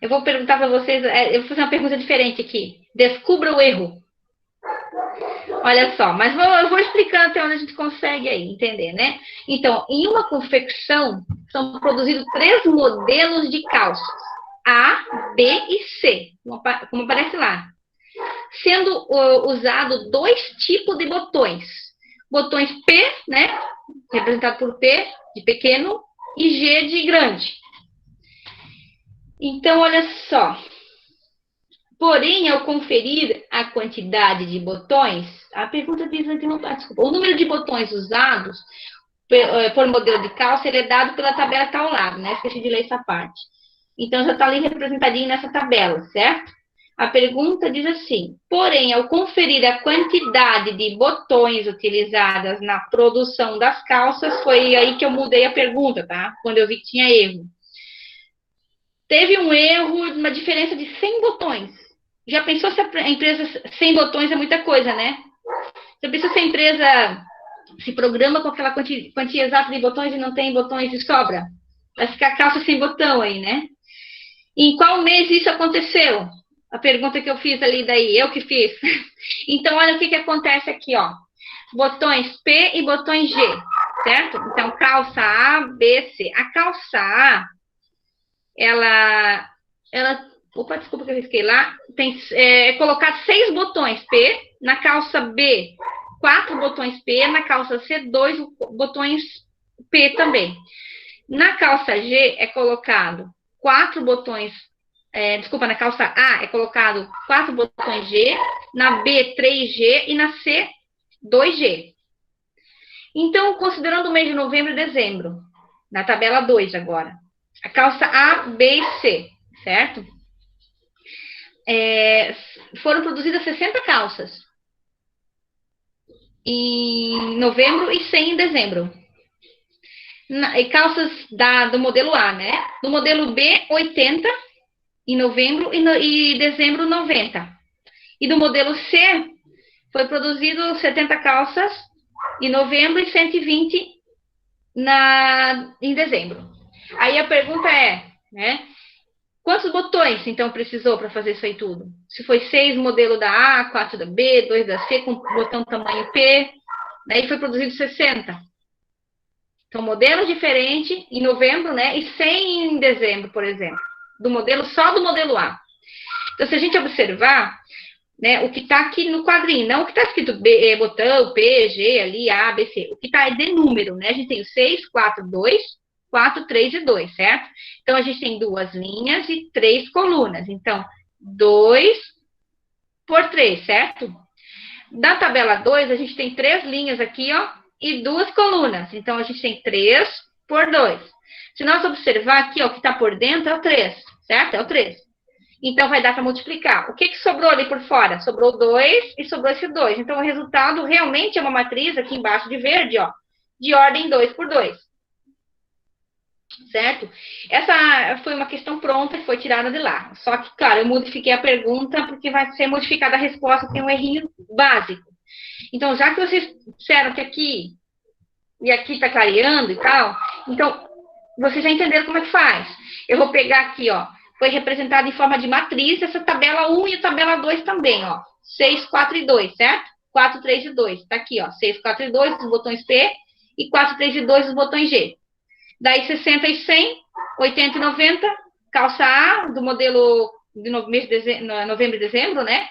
Eu vou perguntar para vocês, eu vou fazer uma pergunta diferente aqui. Descubra o erro. Olha só, mas eu vou explicando até onde a gente consegue aí entender, né? Então, em uma confecção, são produzidos 3 modelos de calças. A, B e C, como aparece lá. Sendo usado 2 tipos de botões. Botões P, né? Representado por P, de pequeno, e G de grande. Então, olha só. Porém, ao conferir a quantidade de botões, a pergunta diz, desculpa, o número de botões usados por modelo de calça, ele é dado pela tabela que está ao lado, né? Esqueci de ler essa parte. Então, já está ali representadinho nessa tabela, certo? A pergunta diz assim, porém, ao conferir a quantidade de botões utilizadas na produção das calças, foi aí que eu mudei a pergunta, tá? Quando eu vi que tinha erro. Teve um erro, uma diferença de 100 botões. Já pensou se a empresa 100 botões é muita coisa, né? Já pensou se a empresa se programa com aquela quantia exata de botões e não tem botões de sobra? Vai ficar calça sem botão aí, né? Em qual mês isso aconteceu? A pergunta que eu fiz ali daí, eu que fiz. Então, olha o que acontece aqui, ó. Botões P e botões G, certo? Então, calça A, B, C. A calça A, ela opa, desculpa que eu risquei lá. É colocar 6 botões P, na calça B, 4 botões P, na calça C, 2 botões P também. Na calça G é colocado 4 botões, na calça A é colocado 4 botões G, na B 3G e na C 2G. Então, considerando o mês de novembro e dezembro, na tabela 2 agora, a calça A, B e C, certo? Foram produzidas 60 calças. em novembro e 100 em dezembro. E calças do modelo A, né? No modelo B, 80 em novembro e dezembro, 90. E do modelo C, foi produzido 70 calças em novembro e 120 em dezembro. Aí a pergunta é, né? Quantos botões, então, precisou para fazer isso aí tudo? Se foi 6 modelo da A, 4 da B, 2 da C, com botão tamanho P, daí foi produzido 60. Então, modelo diferente em novembro, né? E 100 em dezembro, por exemplo. Só do modelo A. Então, se a gente observar, né, o que está aqui no quadrinho, não o que está escrito botão, P, G, ali, A, B, C. O que está é de número, né? A gente tem o 6, 4, 2, 4, 3 e 2, certo? Então, a gente tem 2 linhas e 3 colunas. Então, 2 por 3, certo? Da tabela 2, a gente tem 3 linhas aqui, ó, e 2 colunas. Então, a gente tem 3 por 2. Se nós observar aqui, ó, o que está por dentro é o 3, certo? É o 3. Então, vai dar para multiplicar. O que sobrou ali por fora? Sobrou 2 e sobrou esse 2. Então, o resultado realmente é uma matriz, aqui embaixo de verde, ó, de ordem 2 por 2. Certo? Essa foi uma questão pronta que foi tirada de lá. Só que, claro, eu modifiquei a pergunta porque vai ser modificada a resposta, tem um errinho básico. Então, já que vocês disseram que aqui e aqui está clareando e tal, então, vocês já entenderam como é que faz. Eu vou pegar aqui, ó, foi representado em forma de matriz, essa tabela 1 e a tabela 2 também, ó. 6, 4 e 2, certo? 4, 3 e 2. Tá aqui, ó. 6, 4 e 2, os botões P, e 4, 3 e 2, os botões G. Daí 60 e 100, 80 e 90, calça A, do modelo de novembro e dezembro, né?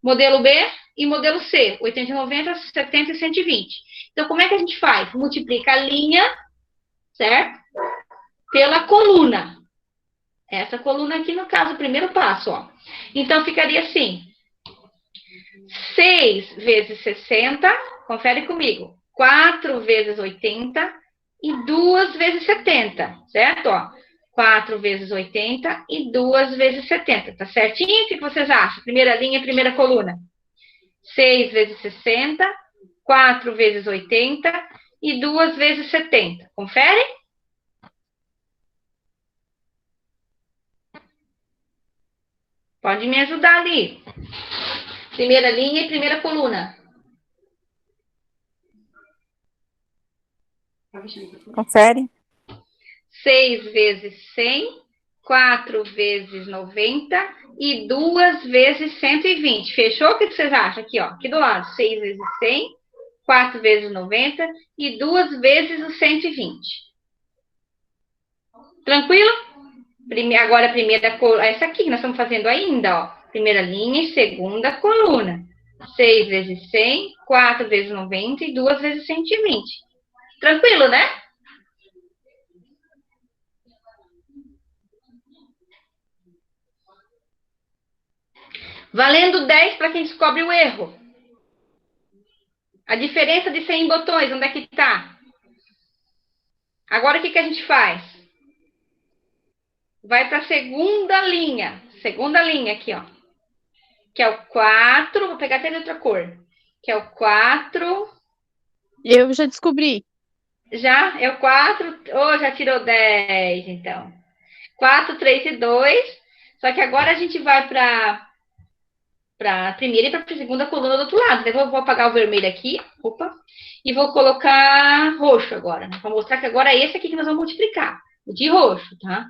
Modelo B e modelo C, 80 e 90, 70 e 120. Então, como é que a gente faz? Multiplica a linha, certo? Pela coluna. Essa coluna aqui, no caso, o primeiro passo, ó. Então, ficaria assim. 6 vezes 60, confere comigo. 4 vezes 80 e 2 vezes 70, certo? Ó, 4 vezes 80 e 2 vezes 70, tá certinho? O que vocês acham? Primeira linha e primeira coluna. 6 vezes 60, 4 vezes 80 e 2 vezes 70. Confere? Pode me ajudar ali. Primeira linha e primeira coluna. Confere. 6 vezes 100, 4 vezes 90 e 2 vezes 120. Fechou? O que vocês acham? Aqui, ó. Aqui do lado. 6 vezes 100, 4 vezes 90 e 2 vezes o 120. Tranquilo? Agora a primeira coluna. Essa aqui que nós estamos fazendo ainda, ó. Primeira linha e segunda coluna. 6 vezes 100, 4 vezes 90 e 2 vezes 120. Tranquilo, né? Valendo 10 para quem descobre o erro. A diferença de 100 botões, onde é que está? Agora, o que a gente faz? Vai para a segunda linha. Segunda linha aqui, ó. Que é o 4. Vou pegar até de outra cor. Que é o 4. Eu já descobri. Já? É o 4. Oh, já tirou 10, então. 4, 3 e 2. Só que agora a gente vai para a primeira e para a segunda coluna do outro lado. Então, eu vou apagar o vermelho aqui. Opa. E vou colocar roxo agora. Né? Para mostrar que agora é esse aqui que nós vamos multiplicar. O de roxo, tá?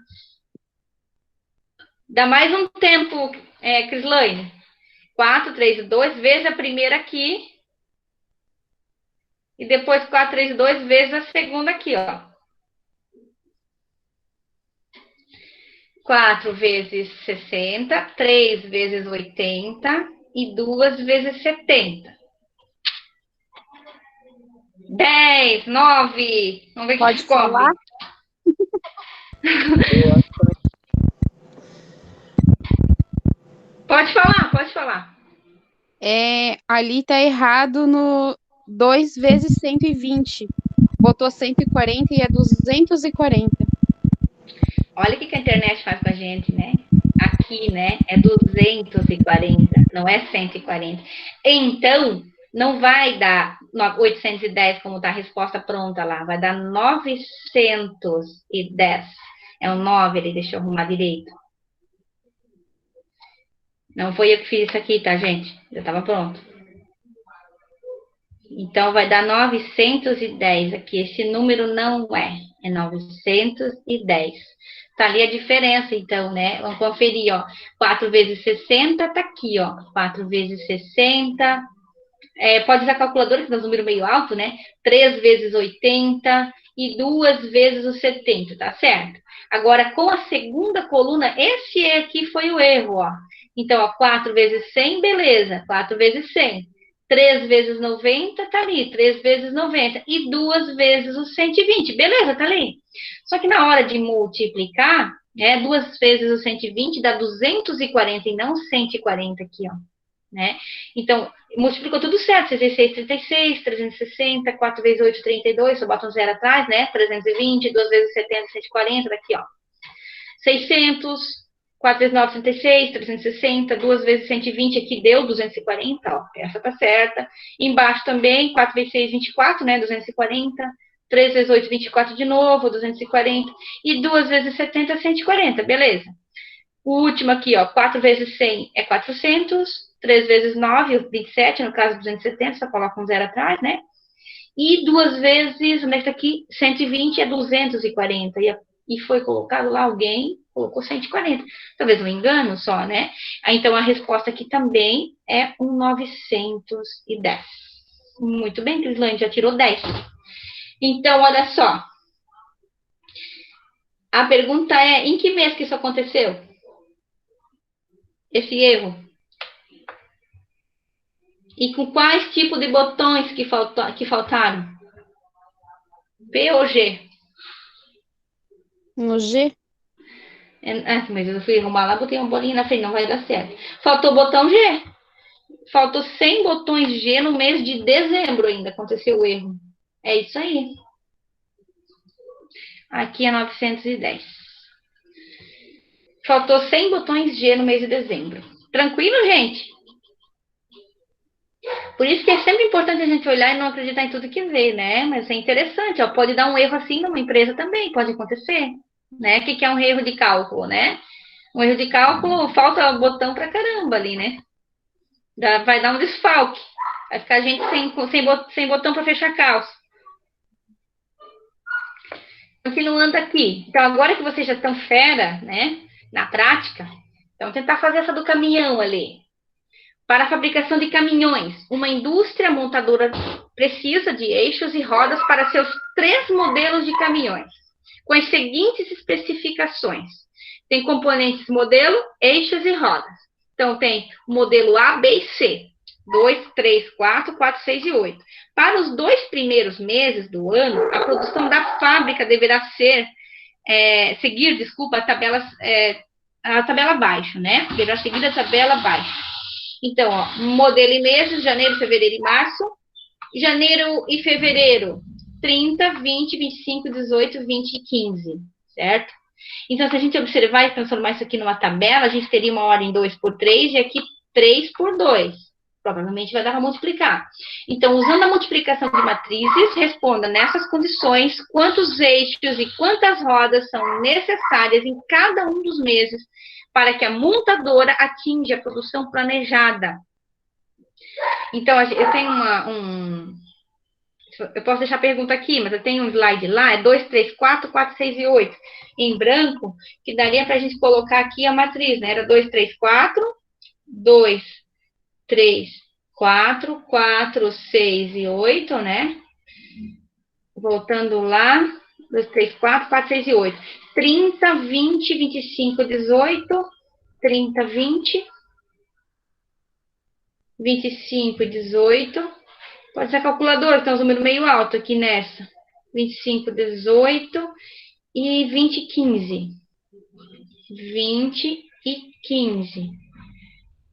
Dá mais um tempo, Crislaine. 4, 3 e 2 vezes a primeira aqui. E depois 4, 3 e 2 vezes a segunda aqui, ó. 4 vezes 60, 3 vezes 80 e 2 vezes 70. 10, 9. Vamos ver o que Pode descobre. falar? Pode falar, pode falar. Ali tá errado no 2 vezes 120. Botou 140 e é 240. Olha o que a internet faz com a gente, né? Aqui, né, é 240, não é 140. Então, não vai dar 810 como está a resposta pronta lá, vai dar 910. É um 9, ele deixou eu arrumar direito. Não foi eu que fiz isso aqui, tá, gente? Já estava pronto. Então, vai dar 910 aqui. Esse número não é 910. Tá ali a diferença, então, né? Vamos conferir, ó. 4 vezes 60 tá aqui, ó. 4 vezes 60. Pode usar calculadora, que é um número meio alto, né? 3 vezes 80 e 2 vezes o 70, tá certo? Agora, com a segunda coluna, esse aqui foi o erro, ó. Então, ó, 4 vezes 100, beleza. 4 vezes 100. 3 vezes 90, tá ali. 3 vezes 90. E 2 vezes o 120. Beleza, tá ali. Só que na hora de multiplicar, 2 vezes o 120 dá 240 e não 140 aqui, ó. Né? Então, multiplicou tudo certo. 66, 36, 360, 4 vezes 8, 32. Só bota um zero atrás, né? 320, 2 vezes 70, 140. Daqui, ó. 600, 4 vezes 9, 36, 360, 2 vezes 120, aqui deu 240, ó, essa tá certa. Embaixo também, 4 vezes 6, 24, né, 240. 3 vezes 8, 24 de novo, 240. E 2 vezes 70, 140, beleza. O último aqui, ó, 4 vezes 100 é 400. 3 vezes 9, 27, no caso 270, só coloca um zero atrás, né? E 2 vezes, onde é que tá aqui? 120 é 240. E foi colocado lá, alguém colocou 140. Talvez um engano só, né? Então, a resposta aqui também é um 910. Muito bem, Crislane, já tirou 10. Então, olha só. A pergunta é, em que mês que isso aconteceu? Esse erro. E com quais tipos de botões que faltaram? P ou G? No G? Mas eu fui arrumar lá, botei uma bolinha na frente, não vai dar certo. Faltou o botão G. Faltou 100 botões G no mês de dezembro ainda, aconteceu o erro. É isso aí. Aqui é 910. Faltou 100 botões G no mês de dezembro. Tranquilo, gente? Por isso que é sempre importante a gente olhar e não acreditar em tudo que vê, né? Mas é interessante, ó, pode dar um erro assim numa empresa também, pode acontecer, né? O que é um erro de cálculo, né? Um erro de cálculo, falta botão pra caramba ali, né? Vai dar um desfalque. Vai ficar a gente sem botão para fechar a calça. Continuando aqui. Então, agora que vocês já estão fera, né? Na prática, então tentar fazer essa do caminhão ali. Para a fabricação de caminhões, uma indústria montadora precisa de eixos e rodas para seus 3 modelos de caminhões, com as seguintes especificações. Tem componentes modelo, eixos e rodas. Então, tem o modelo A, B e C. 2, 3, 4, 4, 6 e 8. Para os 2 primeiros meses do ano, a produção da fábrica deverá seguir a tabela abaixo, né? Deverá seguir a tabela abaixo. Então, ó, modelo e meses, janeiro, fevereiro e março. Janeiro e fevereiro, 30, 20, 25, 18, 20 e 15, certo? Então, se a gente observar e transformar isso aqui numa tabela, a gente teria uma ordem 2 por 3 e aqui 3 por 2. Provavelmente vai dar para multiplicar. Então, usando a multiplicação de matrizes, responda nessas condições quantos eixos e quantas rodas são necessárias em cada um dos meses para que a montadora atinja a produção planejada. Então, eu tenho eu posso deixar a pergunta aqui, mas eu tenho um slide lá, é 2, 3, 4, 4, 6 e 8, em branco, que daria para a gente colocar aqui a matriz, né? Era 2, 3, 4, 2, 3, 4, 4, 6 e 8, né? Voltando lá, 2, 3, 4, 4, 6 e 8. 30, 20, 25, 18, 30, 20, 25 e 18. Pode ser a calculadora, tem um número meio alto aqui nessa. 25, 18 e 20, 15. 20 e 15.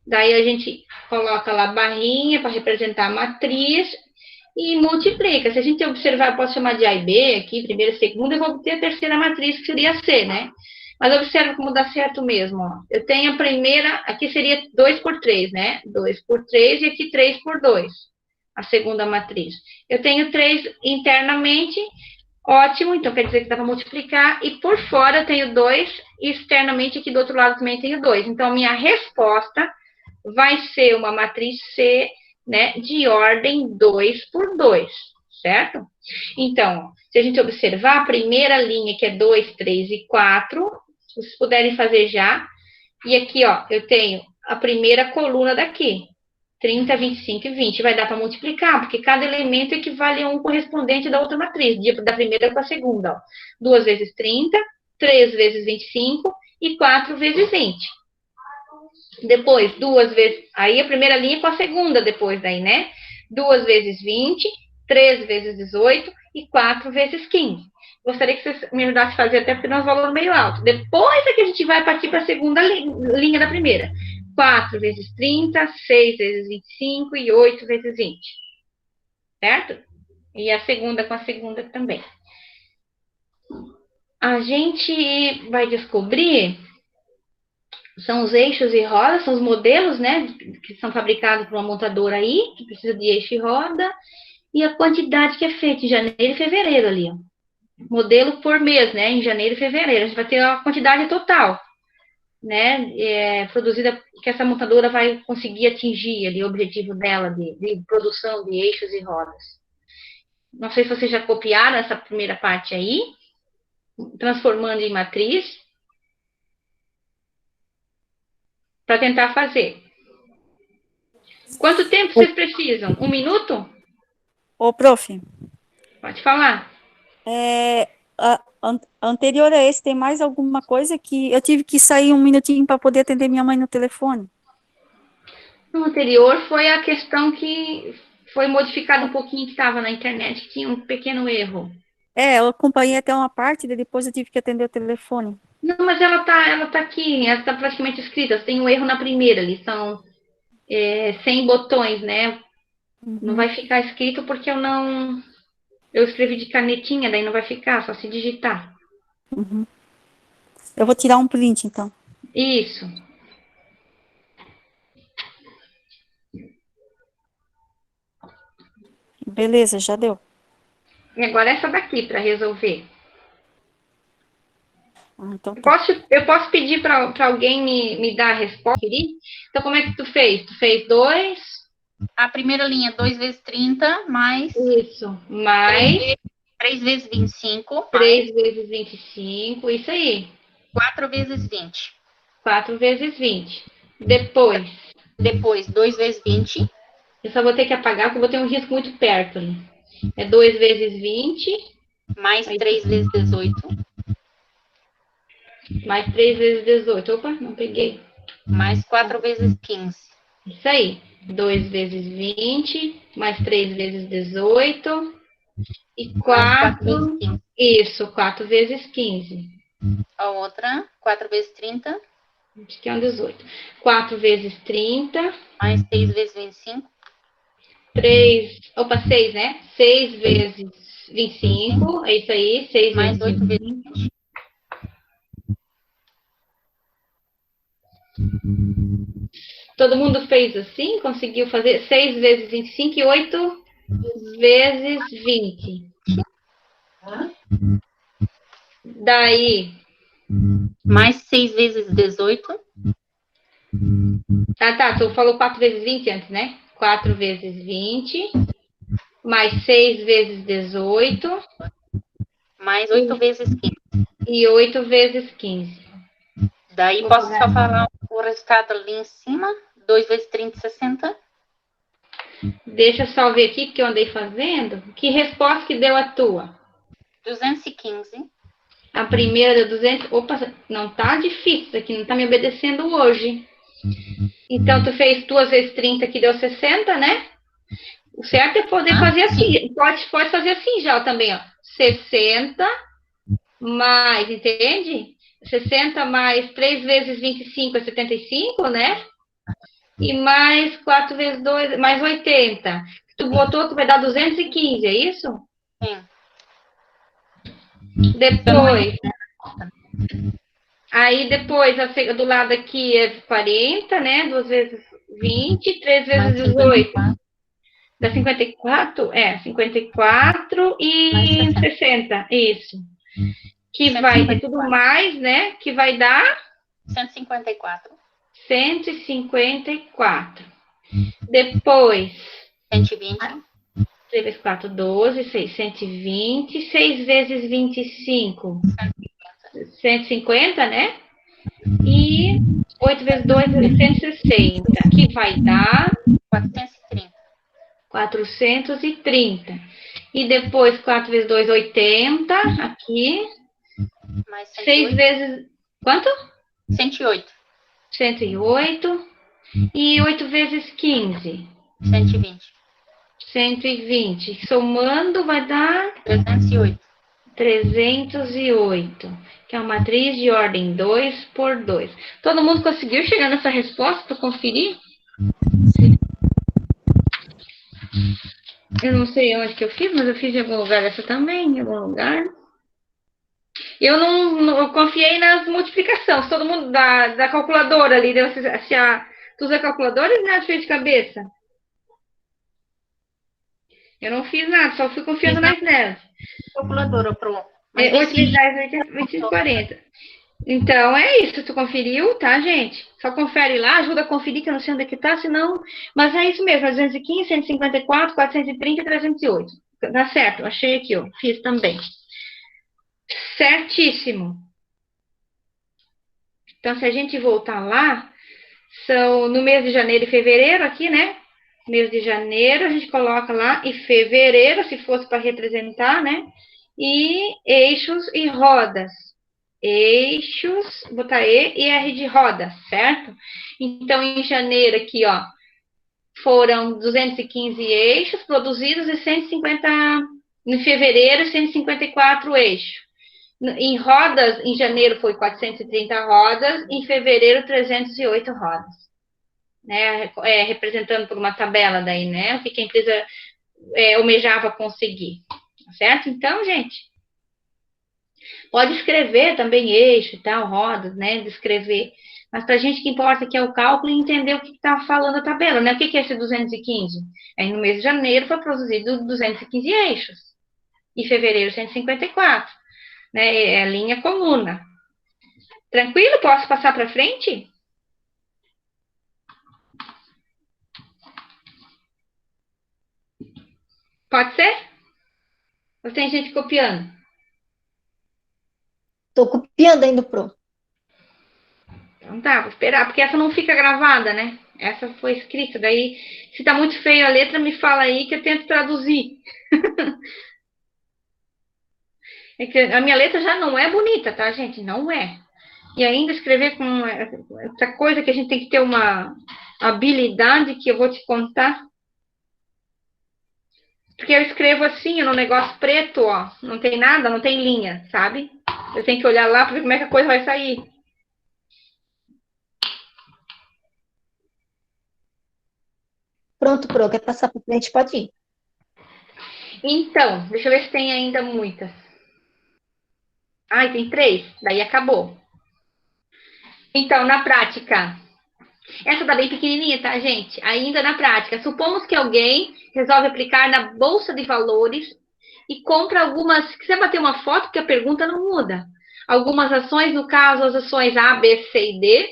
Daí a gente coloca lá a barrinha para representar a matriz e multiplica. Se a gente observar, eu posso chamar de A e B aqui, primeira, segunda, eu vou ter a terceira matriz, que seria C, né? Mas observa como dá certo mesmo, ó. Eu tenho a primeira, aqui seria 2 por 3, né? 2 por 3 e aqui 3 por 2. a segunda matriz. Eu tenho 3 internamente, ótimo, então quer dizer que dá para multiplicar, e por fora eu tenho 2, e externamente aqui do outro lado também tenho 2. Então, minha resposta vai ser uma matriz C, né, de ordem 2 por 2, certo? Então, se a gente observar a primeira linha, que é 2, 3 e 4, se vocês puderem fazer já, e aqui, ó, eu tenho a primeira coluna daqui, 30, 25 e 20. Vai dar para multiplicar, porque cada elemento equivale a um correspondente da outra matriz, da primeira com a segunda, ó. 2 vezes 30, 3 vezes 25 e 4 vezes 20. Depois, 2 vezes... Aí a primeira linha com a segunda depois daí, né? 2 vezes 20, 3 vezes 18 e 4 vezes 15. Gostaria que vocês me ajudassem a fazer, até porque nós valor meio alto. Depois é que a gente vai partir para a segunda linha da primeira. 4 vezes 30, 6 vezes 25 e 8 vezes 20. Certo? E a segunda com a segunda também. A gente vai descobrir... São os eixos e rodas, são os modelos, né, que são fabricados por uma montadora aí, que precisa de eixo e roda, e a quantidade que é feita em janeiro e fevereiro ali, ó. Modelo por mês, né, em janeiro e fevereiro. A gente vai ter a quantidade total, né, produzida, que essa montadora vai conseguir atingir ali o objetivo dela de produção de eixos e rodas. Não sei se vocês já copiaram essa primeira parte aí, transformando em matriz, para tentar fazer. Quanto tempo vocês precisam? 1 minuto? Ô, prof, Pode falar. anterior a esse, tem mais alguma coisa que eu tive que sair um minutinho para poder atender minha mãe no telefone? No anterior foi a questão que foi modificada um pouquinho, que estava na internet, que tinha um pequeno erro. Eu acompanhei até uma parte, daí depois eu tive que atender o telefone. Não, mas ela tá aqui, ela tá praticamente escrita. Tem um erro na primeira lição, 100 botões, né? Não vai ficar escrito porque eu escrevi de canetinha, daí não vai ficar, só se digitar. Eu vou tirar um print, então. Isso. Beleza, já deu. E agora essa daqui para resolver. Então tá. Eu posso pedir para alguém me dar a resposta? Então, como é que tu fez? Tu fez 2? A primeira linha, 2 vezes 30, mais Isso. Mais 3 vezes 25, 3 vezes 25. Isso aí. 4 vezes 20. 4 vezes 20. Depois, Depois, 2 vezes 20, eu só vou ter que apagar, porque eu vou ter um risco muito perto ali. É 2 vezes 20, mais 3 vezes 18, mais 3 vezes 18. Opa, não peguei. mais 4 vezes 15. Isso aí. 2 vezes 20, mais 3 vezes 18. E Mais 4 vezes 4. 15. Isso, 4 vezes 15. A outra, 4 vezes 30, Acho que é um 18. 4 vezes 30. mais 6 vezes 25, 6, né? 6 vezes 25. É isso aí. 6 mais vezes 8 vezes 25. 20. Todo mundo fez assim? Conseguiu fazer 6 vezes 25 e 8 vezes 20. Daí, Mais 6 vezes 18, tá, tu falou 4 vezes 20 antes, né? 4 vezes 20, mais 6 vezes 18 mais 8 vezes 15. e 8 vezes 15. Daí posso só falar o resultado ali em cima. 2 vezes 30, 60. Deixa eu só ver aqui, porque eu andei fazendo. Que resposta que deu a tua? 215. A primeira deu 200. Opa, não tá difícil isso aqui, não tá me obedecendo hoje. Então, tu fez 2 vezes 30, que deu 60, né? O certo é poder fazer assim. Pode fazer assim já também, ó. 60 mais, entende? 60 mais 3 vezes 25 é 75, né? E mais 4 vezes 2, mais 80. Tu botou que vai dar 215, é isso? Sim. Depois. Aí depois, do lado aqui é 40, né? 2 vezes 20, 3 vezes 18. Da 54? 54 e 60, isso. Que vai ter tudo mais, né? Que vai dar 154. 154. Depois, 120. 3 vezes 4, 12, 6, 120. 6 vezes 25, 150, né? E 8 vezes 2, 160, que vai dar 430. 430. E depois 4 vezes 2, 80, aqui. Mais 6 108. vezes, quanto? 108. 108. E 8 vezes 15, 120. 120. Somando vai dar 308. 308, que é uma matriz de ordem 2 por 2. Todo mundo conseguiu chegar nessa resposta para conferir? Eu não sei onde que eu fiz, mas eu fiz em algum lugar essa também, em algum lugar. Eu não confiei nas multiplicações. Todo mundo da calculadora ali, tu usa calculadora, né? Tu fez de cabeça. Eu não fiz nada, só fui confiando nas nelas. Calculadora, Pro. 8 vezes 10, 20, 40. Então, é isso. Tu conferiu, tá, gente? Só confere lá, ajuda a conferir, que eu não sei onde é que tá, senão... Mas é isso mesmo, 215, 154, 430 e 308. Dá certo, achei aqui, ó. Fiz também. Certíssimo. Então, se a gente voltar lá, são no mês de janeiro e fevereiro aqui, né? Mês de janeiro, a gente coloca lá, e fevereiro, se fosse para representar, né? E eixos e rodas. Eixos, botar E e R de roda, certo? Então, em janeiro aqui, ó, foram 215 eixos produzidos e 150, em fevereiro, 154 eixos. Em rodas, em janeiro foi 430 rodas, em fevereiro 308 rodas. Né? Representando por uma tabela daí, né? O que a empresa almejava conseguir. Certo? Então, gente, pode escrever também eixo e tal, rodas, né? Descrever. Mas para a gente que importa que é o cálculo e entender o que está falando a tabela, né? O que é esse 215? Aí no mês de janeiro foi produzido 215 eixos. Em fevereiro, 154. Né? É a linha coluna. Tranquilo? Posso passar para frente? Pode ser? Ou tem gente copiando? Tô copiando ainda, Pro. Então tá, vou esperar, porque essa não fica gravada, né? Essa foi escrita, daí se tá muito feio a letra, me fala aí que eu tento traduzir. É que a minha letra já não é bonita, tá, gente? Não é. E ainda escrever com essa coisa que a gente tem que ter uma habilidade que eu vou te contar. Porque eu escrevo assim, no negócio preto, ó. Não tem nada, não tem linha, sabe? Eu tenho que olhar lá para ver como é que a coisa vai sair. Pronto, Pro. Quer passar para frente? Pode ir. Então, deixa eu ver se tem ainda muitas. Ai, tem 3, daí acabou. Então, na prática, essa tá bem pequenininha, tá, gente? Ainda na prática, supomos que alguém resolve aplicar na bolsa de valores e compra algumas. Se quiser bater uma foto, porque a pergunta não muda. Algumas ações, no caso, as ações A, B, C e D.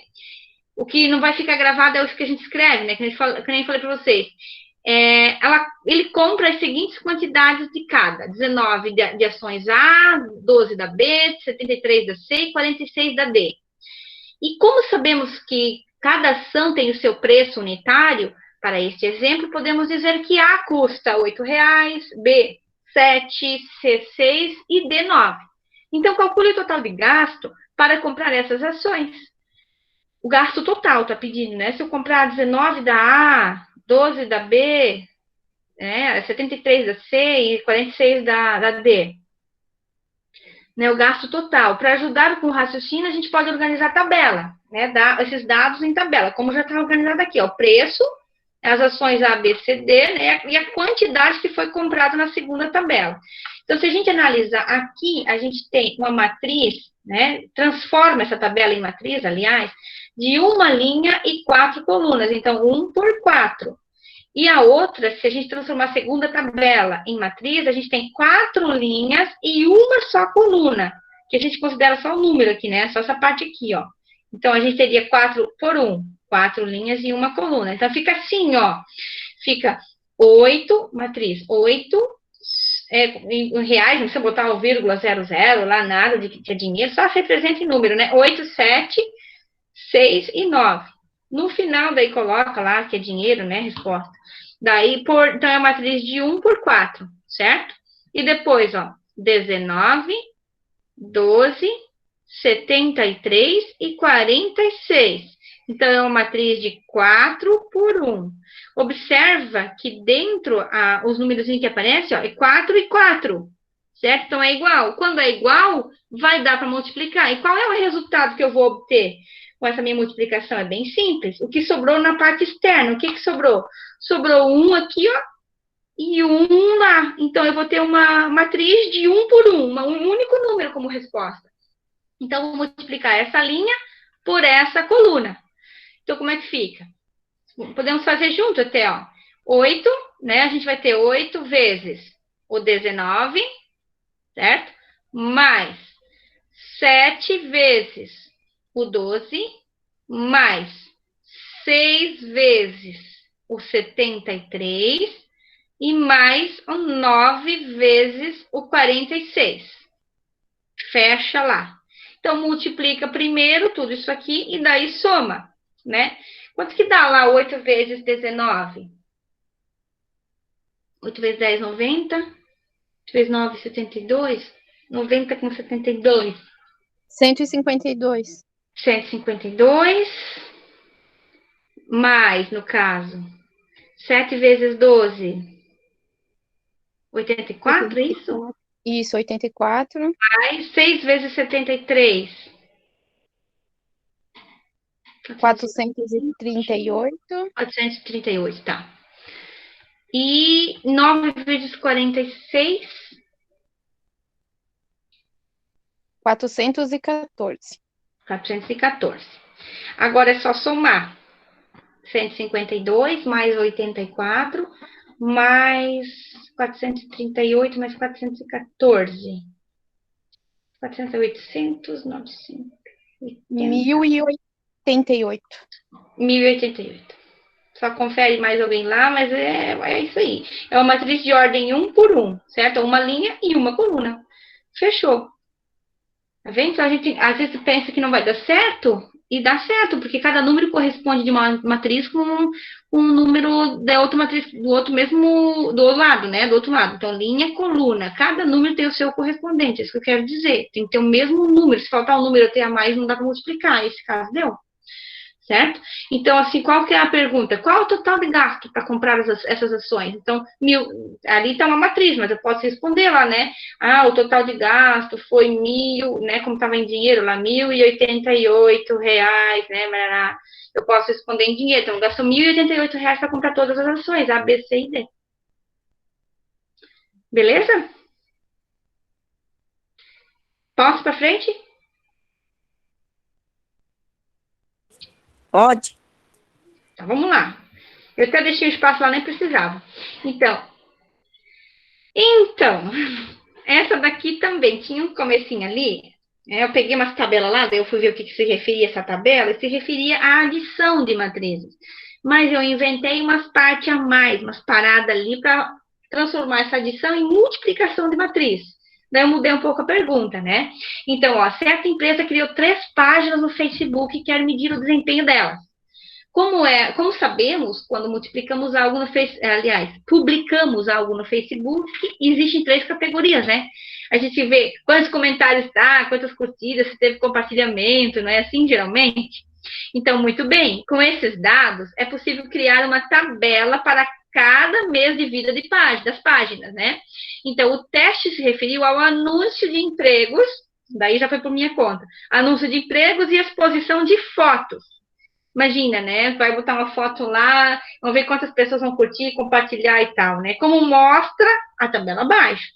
O que não vai ficar gravado é o que a gente escreve, né? Que nem eu falei para vocês. Ele compra as seguintes quantidades de cada: 19 de ações A, 12 da B, 73 da C e 46 da D. E como sabemos que cada ação tem o seu preço unitário, para este exemplo, podemos dizer que A custa R$ 8,00, B 7, C 6 e D 9. Então, calcule o total de gasto para comprar essas ações. O gasto total está pedindo, né? Se eu comprar 19 da A, 12 da B, 73 da C e 46 da D. Né, o gasto total. Para ajudar com o raciocínio, a gente pode organizar a tabela, né? Esses dados em tabela, como já está organizado aqui, ó, o preço, as ações A, B, C, D, né? E a quantidade que foi comprada na segunda tabela. Então, se a gente analisar aqui, a gente tem uma matriz, né? Transforma essa tabela em matriz, aliás, de uma linha e 4 colunas. Então, 1 por 4. E a outra, se a gente transformar a segunda tabela em matriz, a gente tem 4 linhas e uma só coluna, que a gente considera só o número aqui, né? Só essa parte aqui, ó. Então, a gente teria 4 por 1, 4 linhas e uma coluna. Então, fica assim, ó. Fica 8, matriz, 8, em reais, não precisa botar o vírgula 00 lá, nada de que é dinheiro, só representa em número, né? 8, 7, 6 e 9. No final, daí coloca lá que é dinheiro, né? Resposta. Daí, então, é a matriz de 1 por 4, certo? E depois, ó, 19, 12, 73 e 46. Então, é uma matriz de 4 por 1. Observa que dentro, os números que aparecem, ó, é 4 e 4, certo? Então, é igual. Quando é igual, vai dar para multiplicar. E qual é o resultado que eu vou obter com essa minha multiplicação? É bem simples. O que sobrou na parte externa? O que sobrou? Sobrou 1 aqui, ó, e 1 lá. Então, eu vou ter uma matriz de 1 por 1, um único número como resposta. Então, vou multiplicar essa linha por essa coluna. Então, como é que fica? Podemos fazer junto até, ó. 8, né? A gente vai ter 8 vezes o 19, certo? Mais 7 vezes o 12, mais 6 vezes o 73 e mais 9 vezes o 46. Fecha lá. Então, multiplica primeiro tudo isso aqui e daí soma, né? Quanto que dá lá 8 vezes 19? 8 vezes 10, 90. 8 vezes 9, 72. 90 com 72. 152. 152. Mais, no caso, 7 vezes 12. 84, é isso? Isso, 84. Mais 6 vezes 73. 438. 438, tá. E 9 vezes 46. 414. 414. Agora é só somar. 152 mais 84, mais 438, mais 414. 400, 800, 900. 1088. 1088. Só confere mais alguém lá, mas é isso aí. É uma matriz de ordem 1 por 1, certo? Uma linha e uma coluna. Fechou. Tá vendo? Então, a gente às vezes pensa que não vai dar certo, e dá certo, porque cada número corresponde de uma matriz com um número da outra matriz, do outro mesmo, do outro lado, né? Do outro lado. Então, linha, coluna. Cada número tem o seu correspondente, é isso que eu quero dizer. Tem que ter o mesmo número. Se faltar um número até a mais, não dá para multiplicar. Esse caso deu. Certo? Então, assim, qual que é a pergunta? Qual é o total de gasto para comprar essas ações? Então, ali está uma matriz, mas eu posso responder lá, né? Ah, o total de gasto foi 1.000, né? Como estava em dinheiro lá, R$ 1.088, né? Eu posso responder em dinheiro. Então, eu gasto R$ 1.088 para comprar todas as ações, A, B, C e D. Beleza? Posso para frente? Pode. Então, vamos lá. Eu até deixei o espaço lá, nem precisava. Então, essa daqui também tinha um comecinho ali. Eu peguei umas tabelas lá, daí eu fui ver o que se referia a essa tabela, e se referia à adição de matrizes. Mas eu inventei umas partes a mais, umas paradas ali, para transformar essa adição em multiplicação de matriz. Daí eu mudei um pouco a pergunta, né? Então, ó, certa empresa criou 3 páginas no Facebook e quer medir o desempenho delas. Como sabemos, quando multiplicamos algo no Facebook, aliás, publicamos algo no Facebook, existem 3 categorias, né? A gente vê quantos comentários tá, quantas curtidas, se teve compartilhamento, não é assim, geralmente? Então, muito bem, com esses dados, é possível criar uma tabela para cada mês de vida das páginas, né? Então, o teste se referiu ao anúncio de empregos, daí já foi por minha conta, anúncio de empregos e exposição de fotos. Imagina, né? Vai botar uma foto lá, vamos ver quantas pessoas vão curtir, compartilhar e tal, né? Como mostra a tabela abaixo.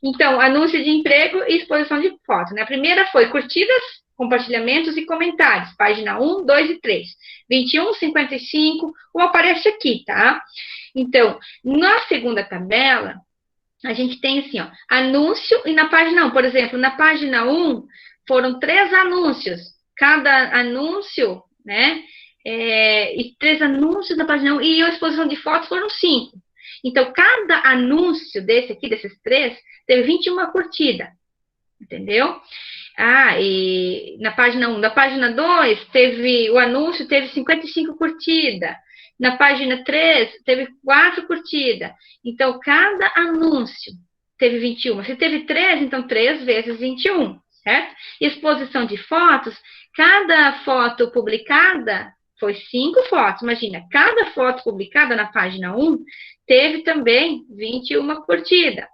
Então, anúncio de emprego e exposição de fotos, né? A primeira foi curtidas, compartilhamentos e comentários. Página 1, 2 e 3. 21, 55, como aparece aqui, tá? Então, na segunda tabela, a gente tem assim, ó, anúncio e na página 1, por exemplo, na página 1 foram 3 anúncios. Cada anúncio, né, e 3 anúncios na página 1 e a exposição de fotos foram 5. Então, cada anúncio desse aqui, desses 3, teve 21 curtidas, entendeu? E na página 1. Na página 2, o anúncio teve 55 curtidas. Na página 3, teve 4 curtidas. Então, cada anúncio teve 21. Se teve 3, então 3 vezes 21, certo? Exposição de fotos, cada foto publicada foi 5 fotos. Imagina, cada foto publicada na página 1 teve também 21 curtidas.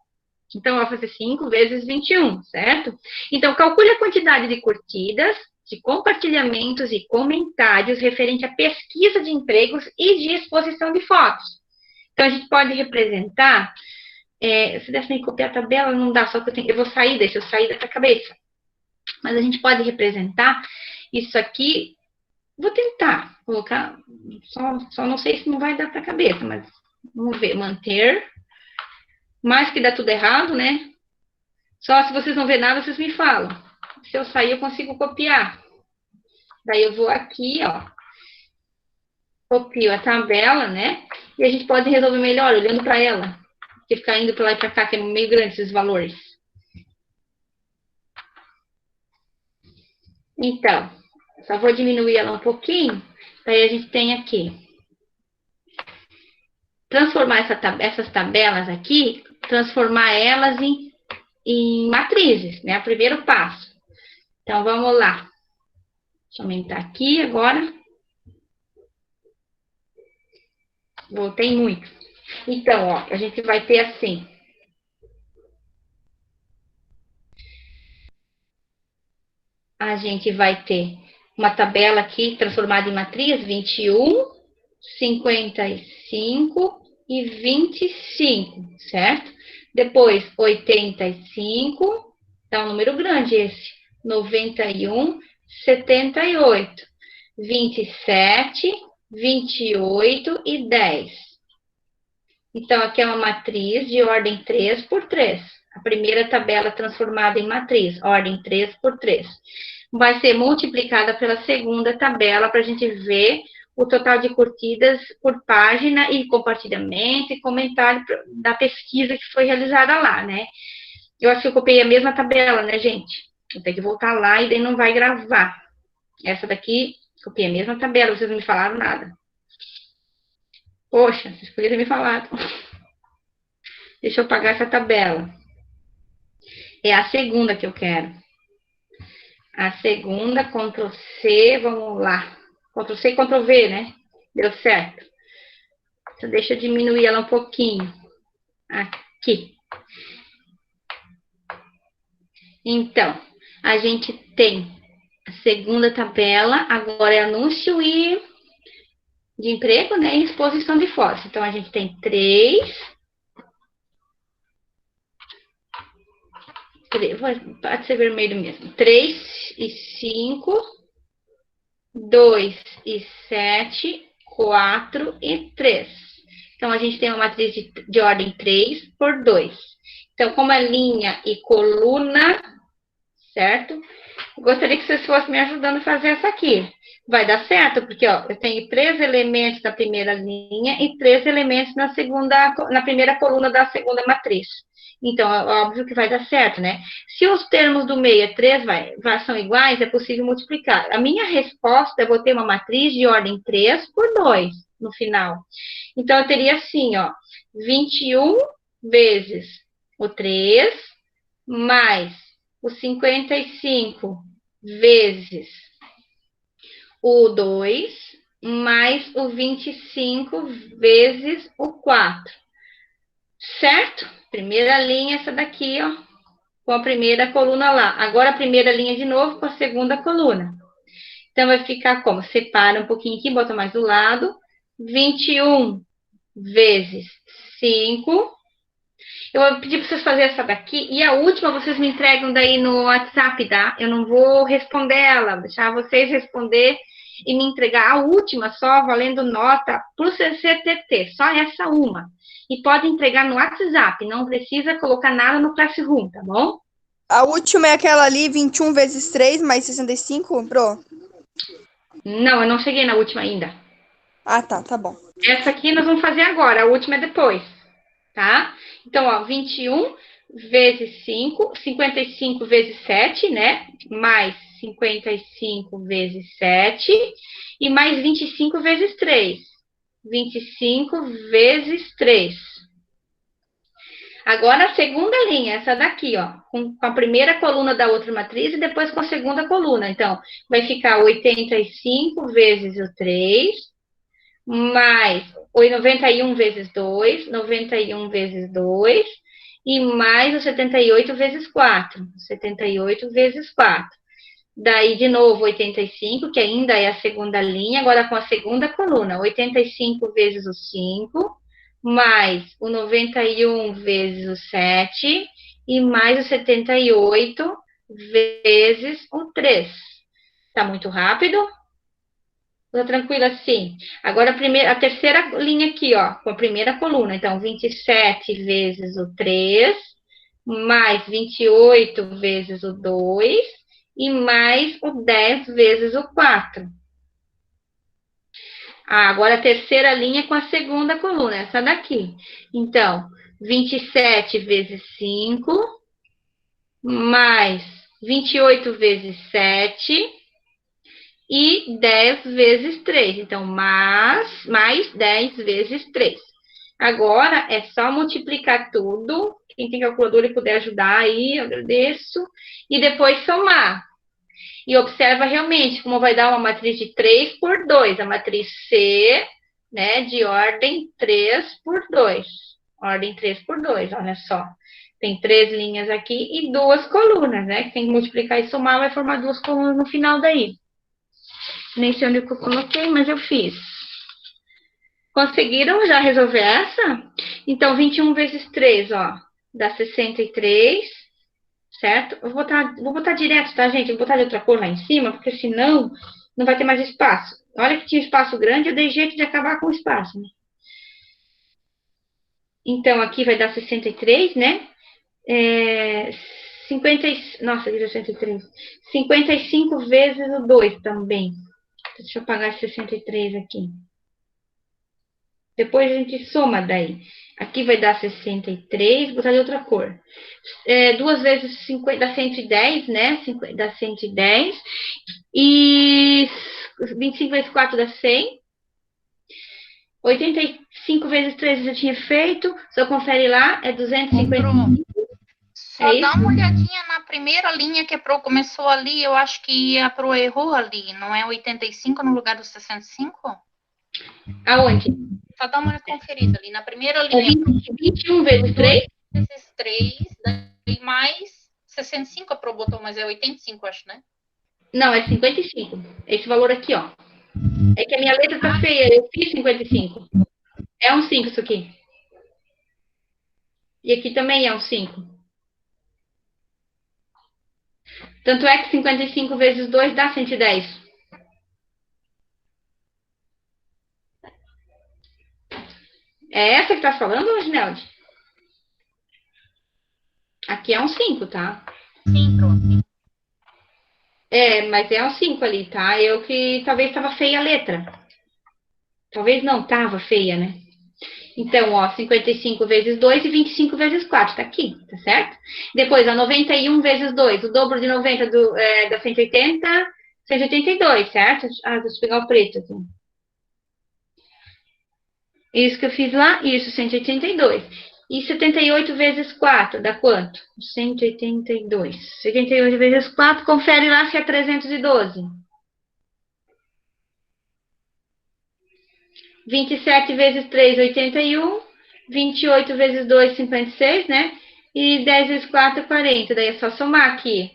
Então, eu vou fazer 5 vezes 21, certo? Então, calcule a quantidade de curtidas, de compartilhamentos e comentários referente à pesquisa de empregos e de exposição de fotos. Então, a gente pode representar, se desse nem copiar a tabela, não dá, só que eu vou sair desse, eu saí dessa cabeça. Mas a gente pode representar isso aqui, vou tentar colocar, só não sei se não vai dar para a cabeça, mas vamos ver, manter, mais que dá tudo errado, né? Só se vocês não verem nada, vocês me falam. Se eu sair, eu consigo copiar. Daí eu vou aqui, ó. Copio a tabela, né? E a gente pode resolver melhor olhando para ela. Porque ficar indo para lá e para cá, que é meio grande esses valores. Então, só vou diminuir ela um pouquinho. Daí a gente tem aqui. Transformar essas tabelas aqui, transformar elas em matrizes, né? O primeiro passo. Então, vamos lá. Deixa eu aumentar aqui agora. Voltei muito. Então, ó, a gente vai ter assim. A gente vai ter uma tabela aqui transformada em matriz, 21, 55 e 25, certo? Depois, 85, dá um número grande esse. 91, 78, 27, 28 e 10. Então, aqui é uma matriz de ordem 3 por 3. A primeira tabela transformada em matriz, ordem 3 por 3. Vai ser multiplicada pela segunda tabela para a gente ver o total de curtidas por página e compartilhamento e comentário da pesquisa que foi realizada lá, né? Eu acho que eu copiei a mesma tabela, né, gente? Eu tenho que voltar lá e daí não vai gravar. Essa daqui, copiei a mesma tabela, vocês não me falaram nada. Poxa, vocês poderiam ter me falado. Deixa eu apagar essa tabela. É a segunda que eu quero. A segunda, Ctrl C, vamos lá. Ctrl C e Ctrl V, né? Deu certo. Então, deixa eu diminuir ela um pouquinho. Aqui. Então, a gente tem a segunda tabela, agora é anúncio de emprego, né? E exposição de fotos. Então, a gente tem 3. Pode ser vermelho mesmo. 3 e 5, 2 e 7, 4 e 3. Então, a gente tem uma matriz de ordem 3 por 2. Então, como é linha e coluna, certo? Eu gostaria que vocês fossem me ajudando a fazer essa aqui. Vai dar certo, porque ó, eu tenho 3 elementos na primeira linha e 3 elementos na primeira coluna da segunda matriz. Então, é óbvio que vai dar certo, né? Se os termos do meio é 3 são iguais, é possível multiplicar. A minha resposta, eu vou ter uma matriz de ordem 3 por 2 no final. Então, eu teria assim, ó, 21 vezes o 3, mais o 55 vezes o 2, mais o 25 vezes o 4. Certo? Primeira linha, essa daqui, ó, com a primeira coluna lá. Agora, a primeira linha de novo com a segunda coluna. Então, vai ficar como? Separa um pouquinho aqui, bota mais do lado. 21 vezes 5. Eu vou pedir para vocês fazerem essa daqui. E a última, vocês me entregam daí no WhatsApp, tá? Eu não vou responder ela, vou deixar vocês responder e me entregar a última só valendo nota para o CCTT, só essa uma. E pode entregar no WhatsApp, não precisa colocar nada no Classroom, tá bom? A última é aquela ali, 21 vezes 3 mais 65, Pro? Não, eu não cheguei na última ainda. Ah, tá bom. Essa aqui nós vamos fazer agora, a última é depois, tá? Então, ó, 21 vezes 5, 55 vezes 7, né? Mais 55 vezes 7 e mais 25 vezes 3. 25 vezes 3. Agora a segunda linha, essa daqui, ó, com a primeira coluna da outra matriz e depois com a segunda coluna. Então, vai ficar 85 vezes o 3, mais 91 vezes 2, 91 vezes 2, e mais o 78 vezes 4, 78 vezes 4. Daí, de novo, 85, que ainda é a segunda linha, agora com a segunda coluna, 85 vezes o 5, mais o 91 vezes o 7, e mais o 78 vezes o 3. Tá muito rápido? Tá tranquilo assim? Agora a terceira linha aqui, ó, com a primeira coluna. Então, 27 vezes o 3, mais 28 vezes o 2, e mais o 10 vezes o 4. Agora a terceira linha com a segunda coluna, essa daqui. Então, 27 vezes 5, mais 28 vezes 7, e 10 vezes 3. Então, mais 10 vezes 3. Agora, é só multiplicar tudo. Quem tem calculadora e puder ajudar aí, eu agradeço. E depois somar. E observa realmente como vai dar uma matriz de 3 por 2. A matriz C, né, de ordem 3 por 2. Ordem 3 por 2, olha só. Tem 3 linhas aqui e 2 colunas, né? Tem que multiplicar e somar, vai formar 2 colunas no final daí. Nem sei onde eu coloquei, mas eu fiz. Conseguiram já resolver essa? Então, 21 vezes 3, ó, dá 63, certo? Eu vou botar direto, tá, gente? Eu vou botar de outra cor lá em cima, porque senão não vai ter mais espaço. Olha que tinha espaço grande, eu dei jeito de acabar com o espaço, né? Então, aqui vai dar 63, né? 63. 55 vezes o 2 também. Deixa eu apagar 63 aqui. Depois a gente soma daí. Aqui vai dar 63, vou botar de outra cor. 2 vezes 50 dá 110, né? Dá 110. E 25 vezes 4 dá 100. 85 vezes 3 eu já tinha feito. Só confere lá, é 255. Só dá uma olhadinha na primeira linha que a Pro começou ali. Eu acho que a Pro errou ali. Não é 85 no lugar do 65? Aonde? Só dá uma conferida ali. Na primeira linha. 21 vezes 3? Vezes 3, daí mais 65 a Pro botou, mas é 85, acho, né? Não, é 55. Esse valor aqui, ó. É que a minha letra tá feia. Eu fiz 55. É um 5 isso aqui. E aqui também é um 5. Tanto é que 55 vezes 2 dá 110. É essa que tá falando, Reginaldi? Aqui é um 5, tá? Sim, pronto. Mas é um 5 ali, tá? Eu que talvez tava feia a letra. Talvez não, tava feia, né? Então, ó, 55 vezes 2 e 25 vezes 4, tá aqui, tá certo? Depois, ó, 91 vezes 2, o dobro de 90 dá 180, 182, certo? Ah, deixa eu pegar o preto aqui. Isso que eu fiz lá, isso, 182. E 78 vezes 4 dá quanto? 182. 78 vezes 4, confere lá se é 312. 27 vezes 3, 81. 28 vezes 2, 56, né? E 10 vezes 4, 40. Daí é só somar aqui.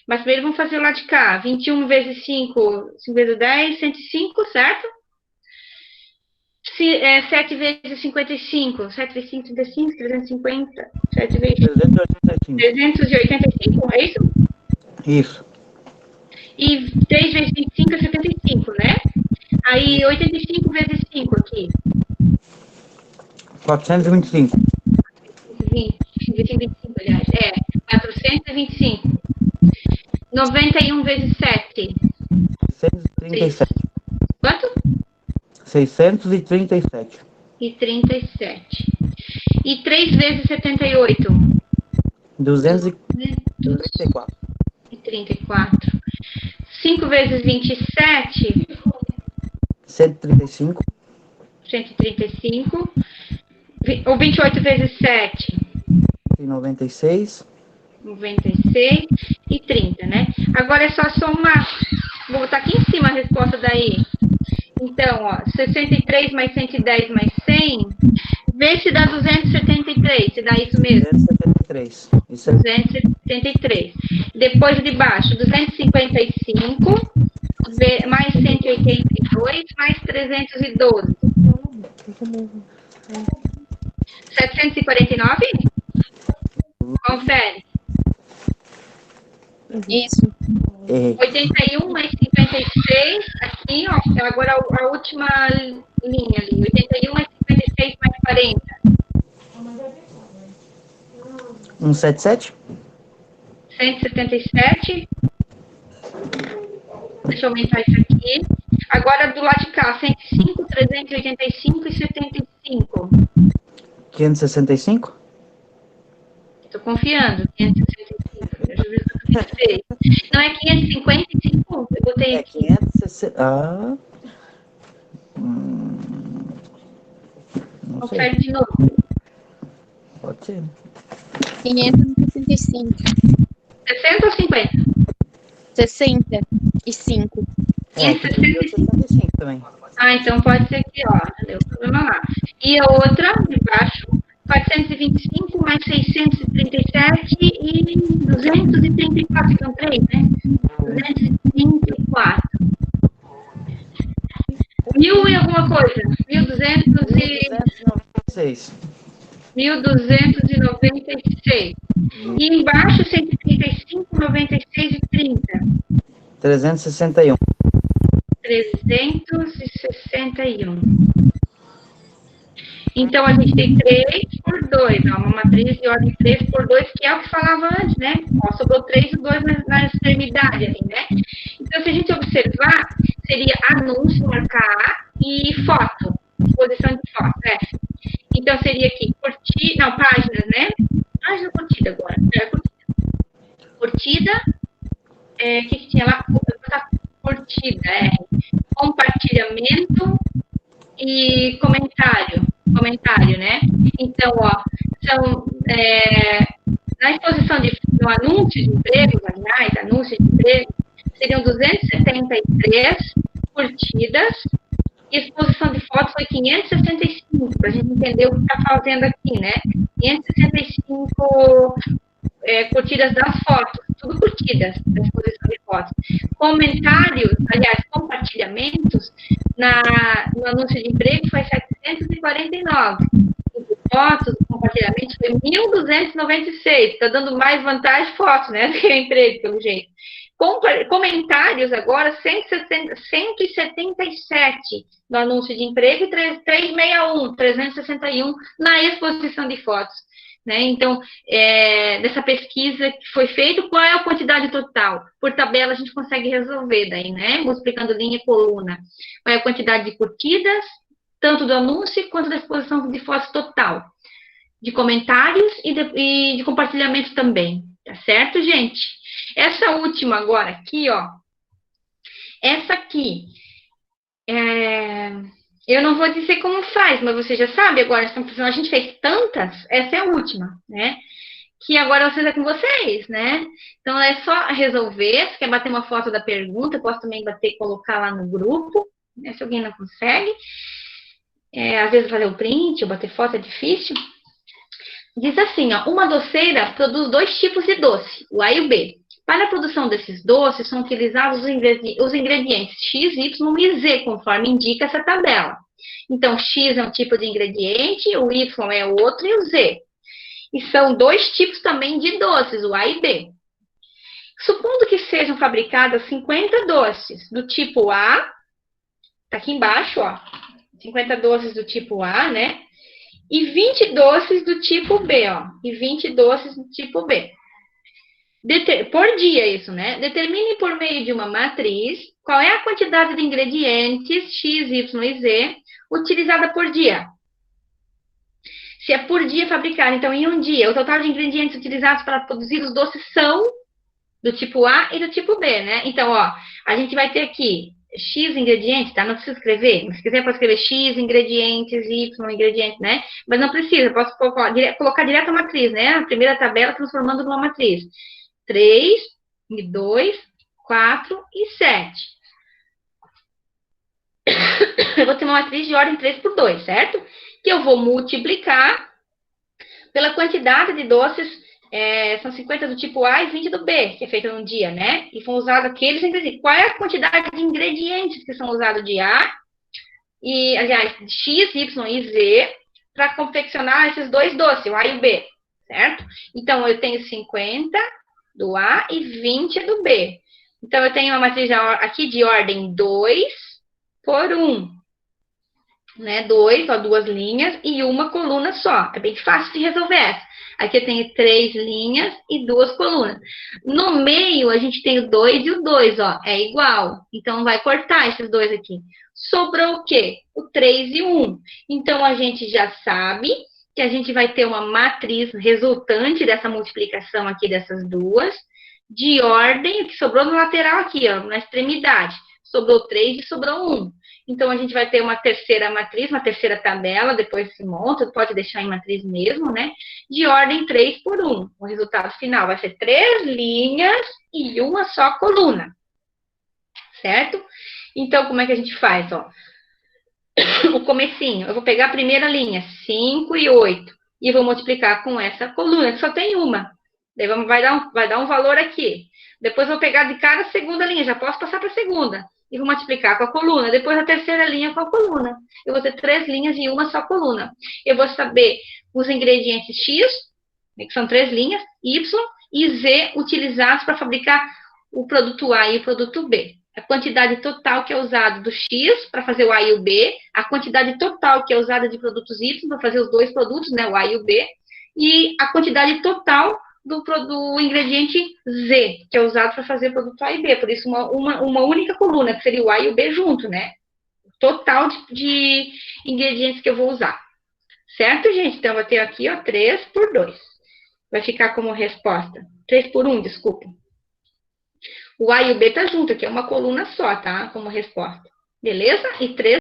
Mas primeiro vamos fazer o lado de cá. 21 vezes 5, 5 vezes 10, 105, certo? 7 vezes 55. 7 vezes 5, 35, 350. 7 vezes 385. 385, é isso? Isso. E 3 vezes 25 é 75, né? Aí 85 vezes 5 aqui. 425. 25, aliás. 425. 91 vezes 7. 637. Quanto? 637. E 37. E 3 vezes 78. 234. E 34. 5 vezes 27. 135. 135. Ou 28 vezes 7. 96. 96 e 30, né? Agora é só somar. Vou botar aqui em cima a resposta daí. Então, ó, 63 mais 110 mais 100, vê se dá 273, se dá isso mesmo. 273. Isso é 273. Depois de baixo, 255, mais 182, mais 312. 749? Confere. Isso. errei. 81 mais 56, aqui, ó, agora a última linha ali. 81 mais 56 mais 40. 177. 177. Deixa eu aumentar isso aqui. Agora do lado de cá, 105, 385 e 75. 565. Estou confiando. 565. Não é 555? Eu botei É aqui. 560. Não sei. Confere de novo. Pode ser. 565. 60 ou 50? 65. É, aqui tem 65 também. Ah, então pode ser que, ó, deu problema lá. E a outra, de baixo, 425 mais 637 e 234, então 3, né? 234. 1000 e alguma coisa. 296. 1296. E embaixo, 135, 96 e 30. 361. 361. Então, a gente tem 3 por 2, ó, uma matriz de ordem 3 por 2, que é o que falava antes, né? Ó, sobrou 3 e 2 na extremidade ali, né? Então, se a gente observar, seria anúncio, marcar A, e foto, exposição de foto, né? Então, seria aqui, páginas, né? Página curtida agora, curtida, o que tinha lá? Curtida, compartilhamento e comentário, né? Então, ó, são, na exposição no anúncio de emprego, aliás, anúncio de emprego, seriam 273 curtidas e a exposição de fotos foi 565, para a gente entender o que está fazendo aqui, né? 565 curtidas das fotos, tudo curtidas da exposição de fotos. Comentários, aliás, compartilhamentos, no anúncio de emprego foi 749. Fotos, compartilhamentos foi 1.296. Está dando mais vantagem fotos, né? Do que o emprego, pelo jeito. Comentários agora, 177 no anúncio de emprego e 361 na exposição de fotos. Né? Então, dessa pesquisa que foi feita, qual é a quantidade total? Por tabela a gente consegue resolver daí, né? Multiplicando linha e coluna. Qual é a quantidade de curtidas, tanto do anúncio quanto da exposição de fotos total. De comentários e de compartilhamento também. Tá certo, gente? Essa última agora aqui, ó. Essa aqui, eu não vou dizer como faz, mas você já sabe agora, a gente fez tantas, essa é a última, né? Que agora vocês é com vocês, né? Então, é só resolver, se quer bater uma foto da pergunta, posso também colocar lá no grupo, né? Se alguém não consegue. Às vezes fazer o print ou bater foto é difícil. Diz assim, ó, uma doceira produz 2 tipos de doce, o A e o B. Para a produção desses doces, são utilizados os ingredientes X, Y e Z, conforme indica essa tabela. Então, X é um tipo de ingrediente, o Y é outro e o Z. E são 2 tipos também de doces, o A e B. Supondo que sejam fabricadas 50 doces do tipo A, tá aqui embaixo, ó, 50 doces do tipo A, né? E 20 doces do tipo B, ó, e 20 doces do tipo B. Por dia isso, né? Determine por meio de uma matriz qual é a quantidade de ingredientes X, Y e Z utilizada por dia. Se é por dia fabricado, então em um dia, o total de ingredientes utilizados para produzir os doces são do tipo A e do tipo B, né? Então, ó, a gente vai ter aqui X ingredientes, tá? Não precisa escrever. Se quiser, pode escrever X ingredientes, Y ingredientes, né? Mas não precisa, posso colocar direto a matriz, né? A primeira tabela transformando numa matriz. 3, 2, 4 e 7. Eu vou ter uma matriz de ordem 3 por 2, certo? Que eu vou multiplicar pela quantidade de doces, são 50 do tipo A e 20 do B, que é feito num dia, né? E foram usados aqueles ingredientes. Qual é a quantidade de ingredientes que são usados de A, e, aliás, de X, Y e Z, para confeccionar esses dois doces, o A e o B, certo? Então, eu tenho 50 do A e 20 do B. Então, eu tenho uma matriz aqui de ordem 2 por 1. Né? 2, ó, 2 linhas e uma coluna só. É bem fácil de resolver essa. Aqui eu tenho 3 linhas e 2 colunas. No meio, a gente tem o 2 e o 2, ó. É igual. Então, vai cortar esses dois aqui. Sobrou o quê? O 3 e o 1. Então, a gente já sabe que a gente vai ter uma matriz resultante dessa multiplicação aqui dessas duas, de ordem, o que sobrou no lateral aqui, ó, na extremidade. Sobrou 3 e sobrou 1. Então, a gente vai ter uma terceira matriz, uma terceira tabela, depois se monta, pode deixar em matriz mesmo, né? De ordem 3 por 1. O resultado final vai ser 3 linhas e uma só coluna. Certo? Então, como é que a gente faz, ó? O comecinho, eu vou pegar a primeira linha, 5 e 8, e vou multiplicar com essa coluna, que só tem uma. Daí vai dar um valor aqui. Depois, eu vou pegar de cada segunda linha, já posso passar para a segunda. E vou multiplicar com a coluna. Depois, a terceira linha com a coluna. Eu vou ter 3 linhas e uma só coluna. Eu vou saber os ingredientes X, que são 3 linhas, Y e Z utilizados para fabricar o produto A e o produto B. A quantidade total que é usada do X para fazer o A e o B, a quantidade total que é usada de produtos Y para fazer os dois produtos, né, o A e o B, e a quantidade total do ingrediente Z, que é usado para fazer o produto A e B. Por isso, uma única coluna, que seria o A e o B junto, né? Total de ingredientes que eu vou usar. Certo, gente? Então, eu vou ter aqui, ó, 3 por 2. Vai ficar como resposta. 3 por 1, desculpa. O A e o B tá junto, aqui é uma coluna só, tá? Como resposta. Beleza? E 3